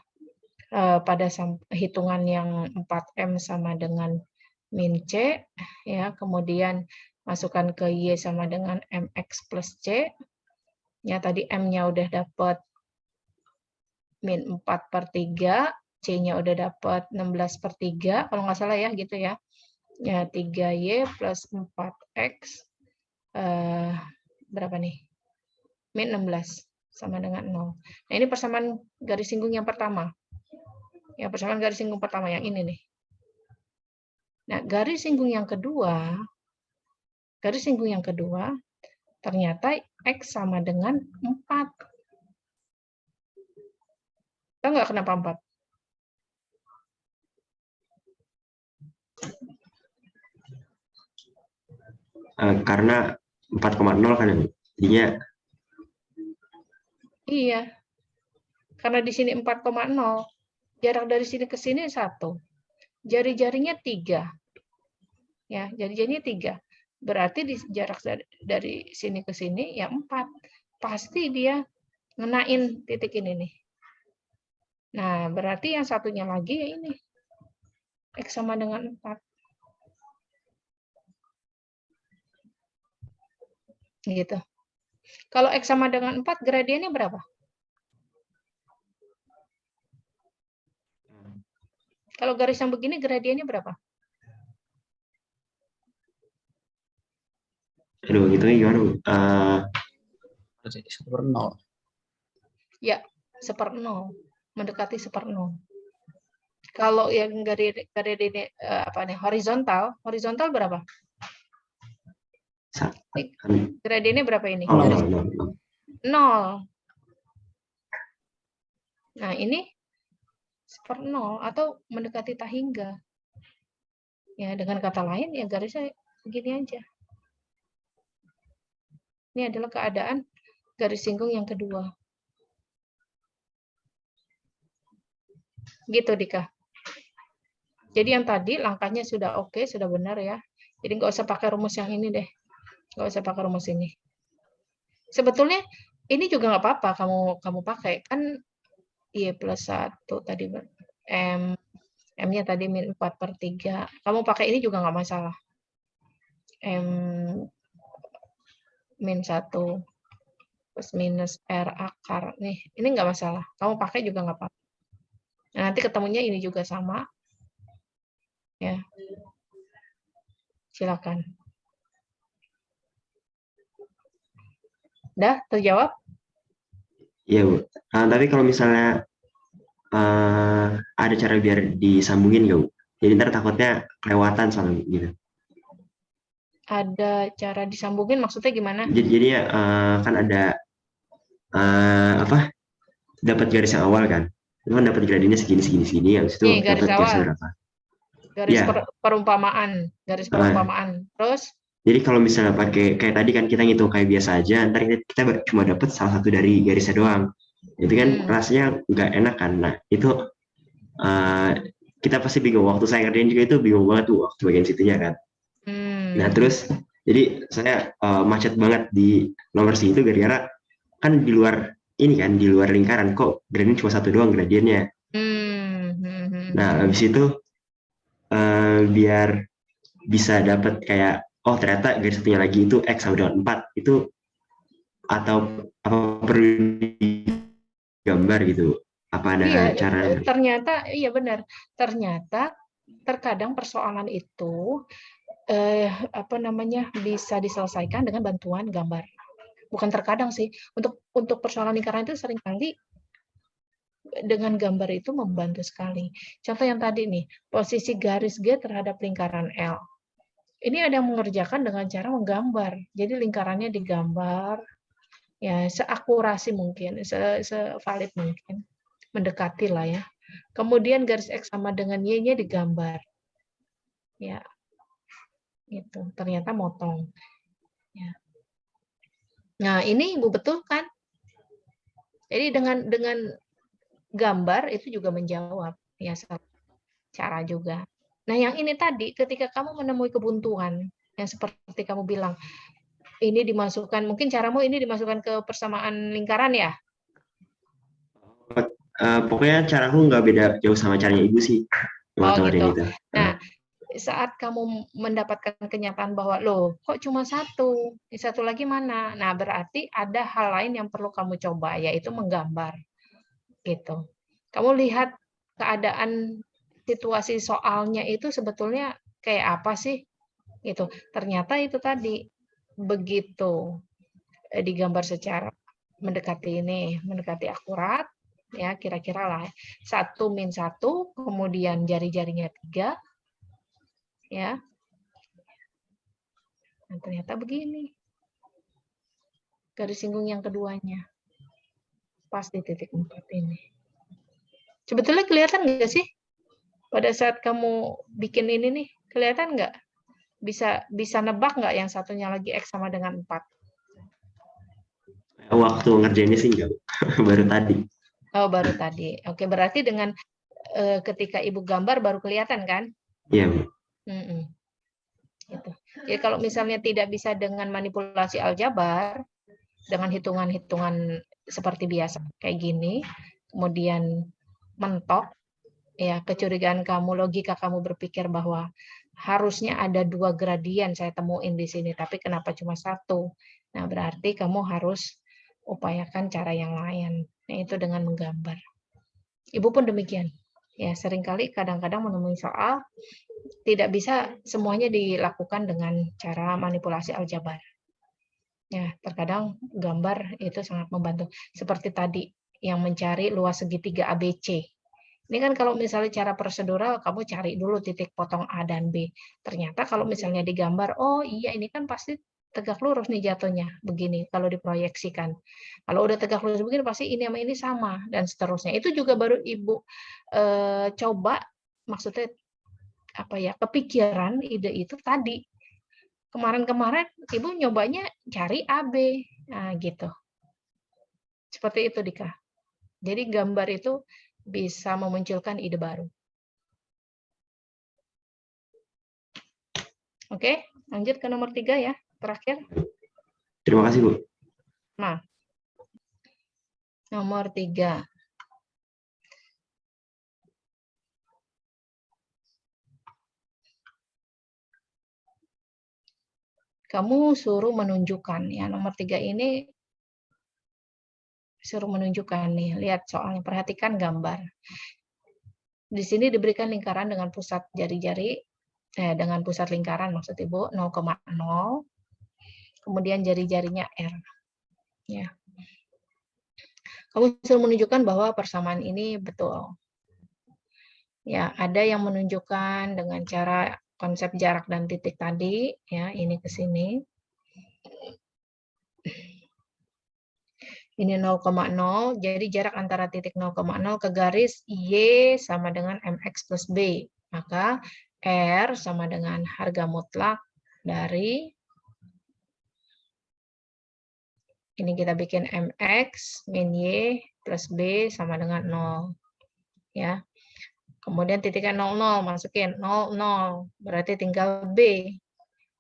pada hitungan yang 4M sama dengan min C, ya, kemudian masukkan ke Y sama dengan MX plus C. Ya, tadi M-nya udah dapat min 4/3, C-nya udah dapat 16/3, kalau nggak salah ya, gitu ya. Ya, 3Y plus 4X, berapa nih? Min 16, sama dengan 0. Nah, ini persamaan garis singgung yang pertama. Ya, persamaan garis singgung pertama yang ini nih. Nah, garis singgung yang kedua, ternyata X sama dengan 4. Tahu nggak kenapa 4? Karena 4,0 kan, jadinya iya. Karena di sini 4,0. Jarak dari sini ke sini 1. Jari-jarinya 3. Ya, jari-jarinya 3. Berarti di jarak dari sini ke sini ya 4. Pasti dia ngenain titik ini nih. Nah, berarti yang satunya lagi ya ini. X sama dengan 4. Gitu. Kalau X sama dengan 4, gradiennya berapa? Kalau garis yang begini, gradiennya berapa? aduh, gitu gimana, Bu? 1/0. Ya, 1/0. Mendekati 1/0. Kalau yang gradien apa nih, horizontal berapa? Gradiennya berapa ini? 0. Nah, ini 1/0 atau mendekati tahingga. Ya, dengan kata lain ya garisnya begini aja. Ini adalah keadaan garis singgung yang kedua. Gitu, Dika. Jadi yang tadi langkahnya sudah oke, sudah benar ya. Jadi nggak usah pakai rumus yang ini deh. Nggak usah pakai rumus ini. Sebetulnya ini juga nggak apa-apa kamu pakai. Kan Y plus 1 tadi M-nya tadi min 4/3. Kamu pakai ini juga nggak masalah. M min 1 plus minus R akar. Nih, ini nggak masalah. Kamu pakai juga nggak apa-apa. Nah, nanti ketemunya ini juga sama. Ya. Silakan. Udah terjawab? Iya, Bu. Tapi kalau misalnya ada cara biar disambungin nggak, Bu? Jadi ntar takutnya kelewatan soalnya gitu. Ada cara disambungin maksudnya gimana? Jadi ya kan ada apa? Dapat garis yang awal kan? Itu kan dapat gradiennya segini, habis itu Nih, garis dapat garis awal. berapa? Garis Ya. perumpamaan, garis perumpamaan. Terus? Jadi kalau misalnya pakai kayak tadi kan kita ngitung kayak biasa aja, ntar kita cuma dapat salah satu dari garisnya doang. Itu kan rasanya nggak enak kan. Nah itu kita pasti bingung. Waktu saya ngerjain juga itu bingung banget tuh waktu bagian situnya kan. Nah terus jadi saya macet banget di nomor segitu gara-gara kan di luar ini kan, di luar lingkaran kok gradien cuma satu doang gradiennya. Nah habis itu biar bisa dapat kayak oh ternyata garis satunya lagi itu X sama dengan 4 itu, atau apa perlu digambar gitu, apa ada cara? Ternyata iya benar, ternyata terkadang persoalan itu apa namanya bisa diselesaikan dengan bantuan gambar. Bukan terkadang sih, untuk persoalan lingkaran itu seringkali dengan gambar itu membantu sekali. Contoh yang tadi nih, posisi garis G terhadap lingkaran L. Ini ada yang mengerjakan dengan cara menggambar. Jadi lingkarannya digambar, ya seakurasi mungkin, sevalid mungkin, mendekati lah ya. Kemudian garis X sama dengan Y-nya digambar. Ya, itu ternyata motong. Ya. Nah ini Ibu betul kan? Jadi dengan gambar itu juga menjawab ya cara juga. Nah yang ini tadi ketika kamu menemui kebuntuan yang seperti kamu bilang ini dimasukkan, mungkin caramu ini dimasukkan ke persamaan lingkaran ya? Pokoknya caraku nggak beda jauh sama caranya Ibu sih. Oh gitu. Itu. Nah saat kamu mendapatkan kenyataan bahwa loh kok cuma satu lagi mana? Nah berarti ada hal lain yang perlu kamu coba yaitu menggambar. Gitu. Kamu lihat keadaan situasi soalnya itu sebetulnya kayak apa sih? Gitu. Ternyata itu tadi begitu digambar secara mendekati akurat, ya kira-kira lah 1-1, kemudian jari-jarinya 3, ya. Nah, ternyata begini. Garis singgung yang keduanya. Pas di titik 4 ini. Sebetulnya kelihatan nggak sih? Pada saat kamu bikin ini nih, kelihatan nggak? Bisa nebak nggak yang satunya lagi X sama dengan 4? Waktu ngerjainnya sih enggak, baru tadi. Oh, baru tadi. Oke, berarti dengan ketika Ibu gambar baru kelihatan kan? Iya, Bu. Gitu. Jadi kalau misalnya tidak bisa dengan manipulasi aljabar, dengan hitungan-hitungan seperti biasa kayak gini, kemudian mentok, ya kecurigaan kamu, logika kamu berpikir bahwa harusnya ada 2 gradien saya temuin di sini, tapi kenapa cuma 1? Nah berarti kamu harus upayakan cara yang lain, yaitu dengan menggambar. Ibu pun demikian. Ya seringkali kadang-kadang menemui soal tidak bisa semuanya dilakukan dengan cara manipulasi aljabar. Ya, terkadang gambar itu sangat membantu. Seperti tadi yang mencari luas segitiga ABC. Ini kan kalau misalnya cara prosedural kamu cari dulu titik potong A dan B. Ternyata kalau misalnya digambar, oh iya ini kan pasti tegak lurus nih jatuhnya begini kalau diproyeksikan. Kalau udah tegak lurus begini pasti ini sama ini sama dan seterusnya. Itu juga baru Ibu coba, maksudnya apa ya, kepikiran ide itu tadi. Kemarin-kemarin Ibu nyobanya cari AB. Nah, gitu. Seperti itu, Dika. Jadi gambar itu bisa memunculkan ide baru. Oke, lanjut ke nomor 3 ya, terakhir. Terima kasih, Bu. Nah, nomor 3. Kamu suruh menunjukkan, ya nomor 3 ini suruh menunjukkan nih, lihat soalnya, perhatikan gambar. Di sini diberikan lingkaran dengan pusat jari-jari, dengan pusat lingkaran maksud Ibu 0,0, kemudian jari-jarinya R. Ya. Kamu suruh menunjukkan bahwa persamaan ini betul. Ya, ada yang menunjukkan dengan cara konsep jarak dan titik tadi, ya, ini ke sini. Ini 0,0, jadi jarak antara titik 0,0 ke garis Y sama dengan MX plus B. Maka R sama dengan harga mutlak dari, ini kita bikin MX min Y plus B sama dengan 0. Ya. Kemudian titiknya 00, masukin 00, berarti tinggal B.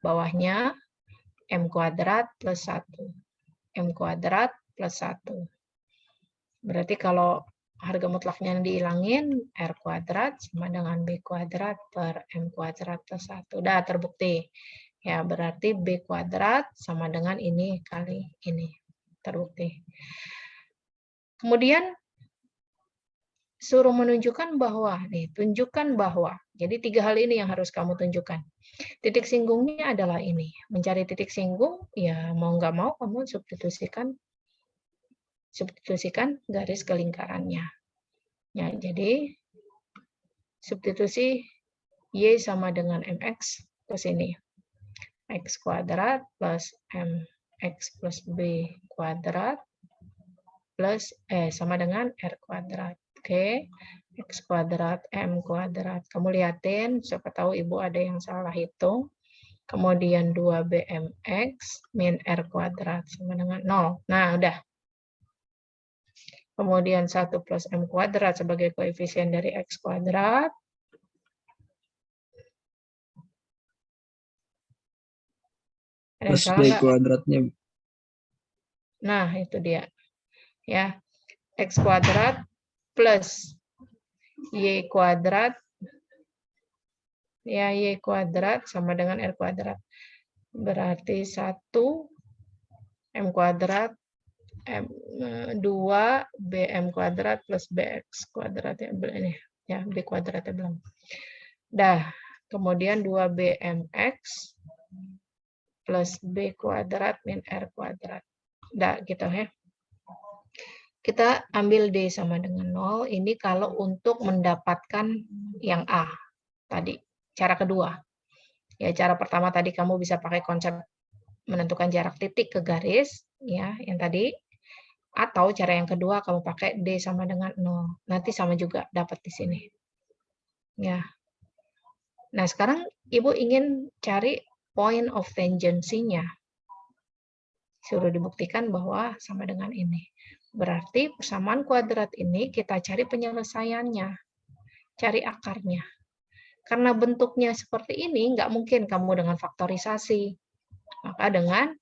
Bawahnya M kuadrat plus 1. M kuadrat plus 1. Berarti kalau harga mutlaknya dihilangin, R kuadrat sama dengan B kuadrat per M kuadrat plus 1. Udah terbukti. Ya, berarti B kuadrat sama dengan ini kali ini. Terbukti. Kemudian suruh menunjukkan bahwa, nih, tunjukkan bahwa. Jadi 3 hal ini yang harus kamu tunjukkan. Titik singgungnya adalah ini. Mencari titik singgung, ya mau nggak mau kamu substitusikan garis kelingkarannya. Ya, jadi substitusi Y sama dengan MX ke sini. X kuadrat plus MX plus B kuadrat plus sama dengan R kuadrat. Oke, X kuadrat, M kuadrat. Kamu lihatin, siapa tahu Ibu ada yang salah hitung. Kemudian 2BMX min R kuadrat sama dengan 0. Nah, udah. Kemudian 1 plus M kuadrat sebagai koefisien dari X kuadrat. Plus B kuadratnya. Nah, itu dia. Ya, X kuadrat plus Y kuadrat, ya Y kuadrat sama dengan R kuadrat. Berarti 1 M kuadrat, 2 BM kuadrat plus BX kuadrat. Ya, ini, ya B kuadratnya belum. Dah, kemudian 2 BMX plus B kuadrat min R kuadrat. Dah, gitu ya. Kita ambil D sama dengan 0, ini kalau untuk mendapatkan yang A tadi, cara kedua. Ya, cara pertama tadi kamu bisa pakai konsep menentukan jarak titik ke garis, ya, yang tadi. Atau cara yang kedua kamu pakai D sama dengan 0. Nanti sama juga dapat di sini. Ya. Nah, sekarang Ibu ingin cari point of tangency-nya. Suruh dibuktikan bahwa sama dengan ini. Berarti persamaan kuadrat ini kita cari penyelesaiannya, cari akarnya. Karena bentuknya seperti ini, nggak mungkin kamu dengan faktorisasi. Maka dengan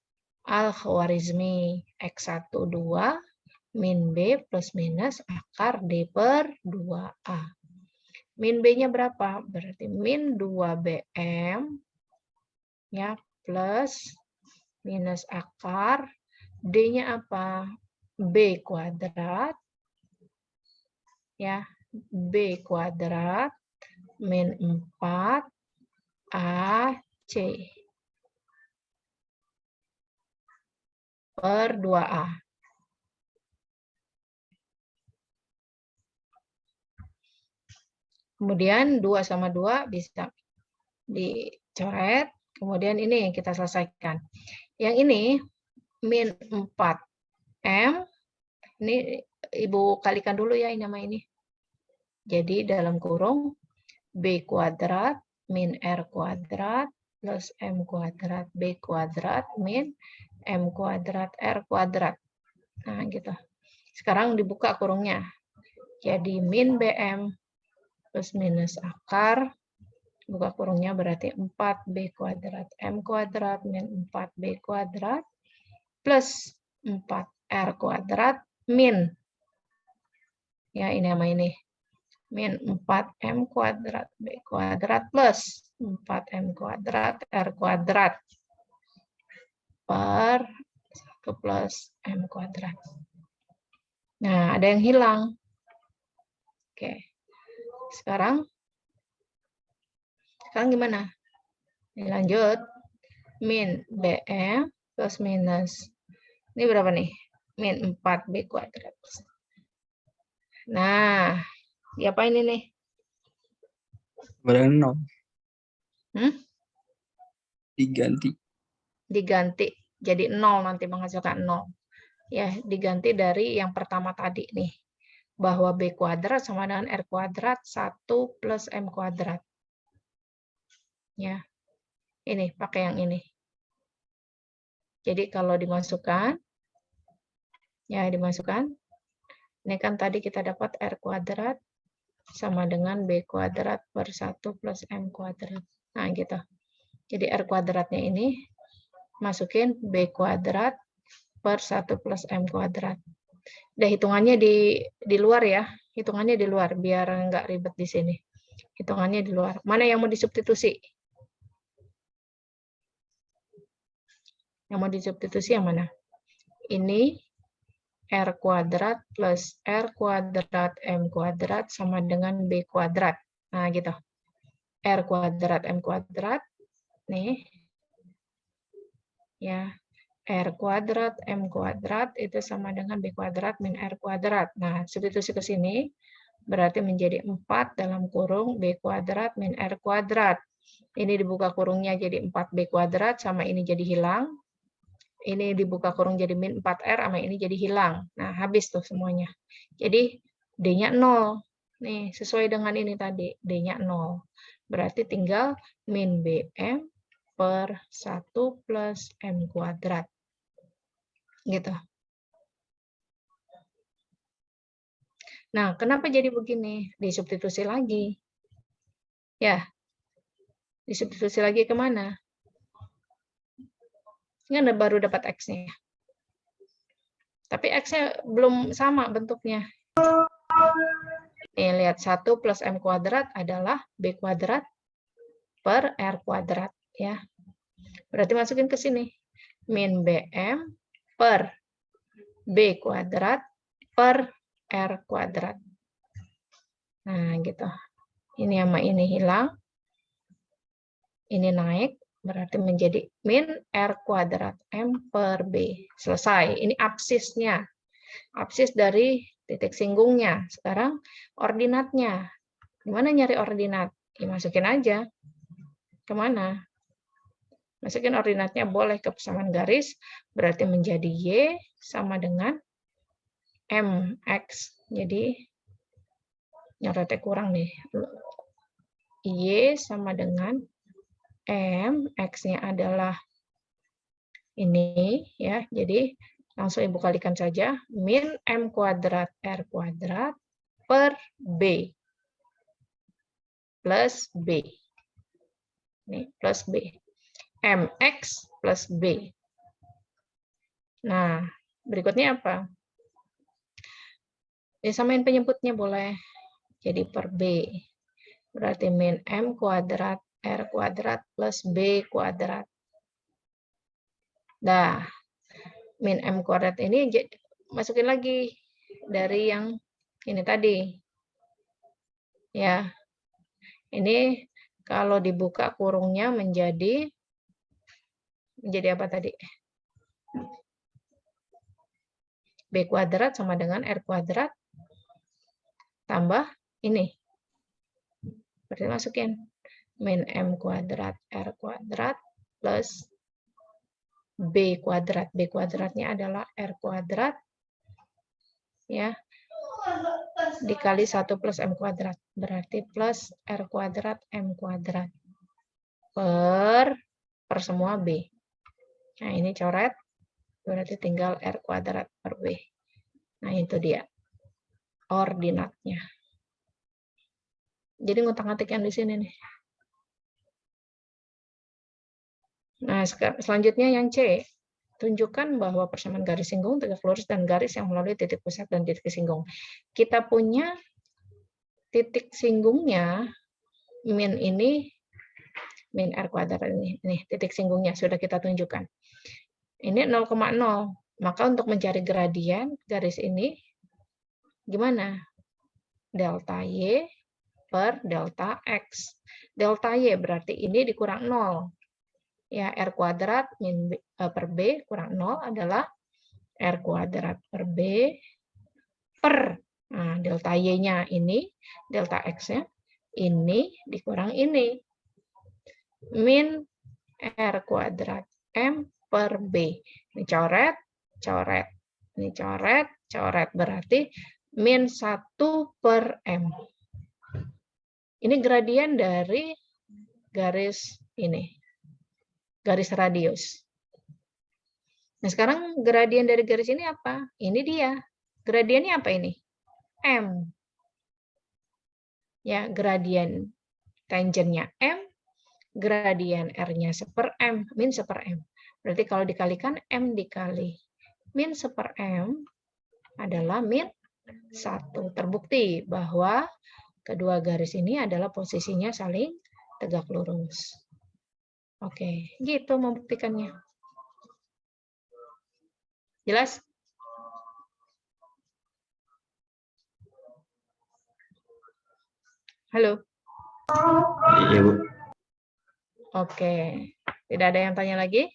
Al-Khwarizmi X1, 2, min B plus minus akar D per 2A. Min B-nya berapa? Berarti min 2BM ya, plus minus akar. D-nya apa? B kuadrat, ya, B kuadrat min 4 AC per 2A. Kemudian 2 sama 2 bisa dicoret, kemudian ini yang kita selesaikan. Yang ini min 4M, ini Ibu kalikan dulu ya ini sama ini. Jadi dalam kurung B kuadrat min R kuadrat plus M kuadrat B kuadrat min M kuadrat R kuadrat. Nah gitu. Sekarang dibuka kurungnya. Jadi min BM plus minus akar. Buka kurungnya berarti 4B kuadrat M kuadrat min 4B kuadrat plus 4R kuadrat min. Ya ini sama ini. Min 4M kuadrat B kuadrat plus 4M kuadrat R kuadrat per 1 plus M kuadrat. Nah, ada yang hilang. Oke. Sekarang gimana? Lanjut. Min BM plus minus. Ini berapa nih? Min 4B kuadrat. Nah, diapain ini nih? Dengan 0. Hmm? Diganti. Jadi 0 nanti menghasilkan 0. Ya, diganti dari yang pertama tadi nih. Bahwa B kuadrat sama dengan R kuadrat 1 plus M kuadrat. Ya. Ini pakai yang ini. Jadi kalau dimasukkan, ya dimasukkan. Ini kan tadi kita dapat R kuadrat sama dengan B kuadrat per 1 plus M kuadrat. Nah, gitu. Jadi R kuadratnya ini masukin B kuadrat per 1 plus M kuadrat. Udah hitungannya di luar ya. Hitungannya di luar, biar nggak ribet di sini. Hitungannya di luar. Mana yang mau disubstitusi? Yang mau disubstitusi yang mana? Ini R kuadrat plus R kuadrat M kuadrat sama dengan B kuadrat. Nah, gitu. R kuadrat M kuadrat. Nih. Ya. R kuadrat M kuadrat itu sama dengan B kuadrat min R kuadrat. Nah, substitusi ke sini berarti menjadi 4 dalam kurung B kuadrat min R kuadrat. Ini dibuka kurungnya jadi 4B kuadrat sama ini jadi hilang. Ini dibuka kurung jadi min 4R sama ini jadi hilang. Nah, habis tuh semuanya. Jadi D-nya 0. Nih, sesuai dengan ini tadi. D-nya 0. Berarti tinggal min BM per 1 plus M kuadrat. Gitu. Nah, kenapa jadi begini? Disubstitusi lagi. Ya. Disubstitusi lagi kemana? Ini baru dapat X-nya. Tapi X-nya belum sama bentuknya. Nih, lihat 1 plus M kuadrat adalah B kuadrat per R kuadrat. Ya. Berarti masukin ke sini. Min BM per B kuadrat per R kuadrat. Nah, gitu. Ini sama ini hilang. Ini naik. Berarti menjadi min R kuadrat M per B. Selesai. Ini absisnya. Absis dari titik singgungnya. Sekarang ordinatnya. Gimana nyari ordinat? Dimasukin aja. Kemana? Masukin ordinatnya boleh ke persamaan garis. Berarti menjadi Y sama dengan MX. Jadi, nyoretnya kurang nih. Y sama dengan M, X-nya adalah ini, ya. Jadi, langsung Ibu kalikan saja. Min M kuadrat R kuadrat per B. Plus B. Ini, plus B. MX plus B. Nah, berikutnya apa? Disamain penyebutnya boleh. Jadi per B. Berarti min M kuadrat R kuadrat plus B kuadrat. Nah, min M kuadrat ini masukin lagi dari yang ini tadi. Ya. Ini kalau dibuka kurungnya menjadi apa tadi? B kuadrat sama dengan R kuadrat tambah ini. Berarti masukin min M kuadrat R kuadrat plus B kuadrat. B kuadratnya adalah R kuadrat. Ya. Dikali 1 plus M kuadrat. Berarti plus R kuadrat M kuadrat. Per semua B. Nah, ini coret. Berarti tinggal R kuadrat per B. Nah, itu dia. Ordinatnya. Jadi ngutak-ngatik yang di sini nih. Nah, selanjutnya yang C. Tunjukkan bahwa persamaan garis singgung, tegak lurus, dan garis yang melalui titik pusat dan titik singgung. Kita punya titik singgungnya, min ini, min R kuadrat ini. Nih, titik singgungnya sudah kita tunjukkan. Ini 0,0. Maka untuk mencari gradien garis ini, gimana? Delta Y per delta X. Delta Y berarti ini dikurang 0. Ya, R kuadrat per B kurang 0 adalah R kuadrat per B per, nah, delta Y-nya ini, delta X-nya, Ini dikurang ini. Min R kuadrat M per B. Ini coret, coret. Ini coret, coret. Berarti min 1 per M. Ini gradien dari garis ini. Garis radius. Nah, sekarang gradien dari garis ini apa? Ini dia. Gradiennya apa ini? M. Ya, gradien tangennya M, gradien R-nya 1/M, min 1/M. Berarti kalau dikalikan M dikali min 1/M adalah min 1. Terbukti bahwa kedua garis ini adalah posisinya saling tegak lurus. Oke, gitu membuktikannya. Jelas? Halo? Iya, Bu. Oke. Tidak ada yang tanya lagi?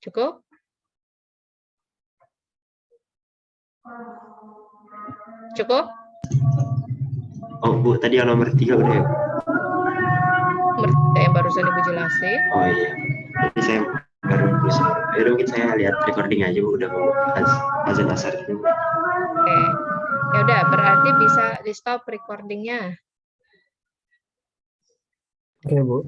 Cukup? Cukup? Oh, Bu, tadi yang nomor 3 udah ya? Nomor 3 yang barusan Ibu jelasin. Oh iya. Jadi saya baru berusaha. Jadi mungkin saya lihat recording aja, Bu, udah mau azan asar itu. Oke. Ya udah, berarti bisa di stop recordingnya. Oke, Bu.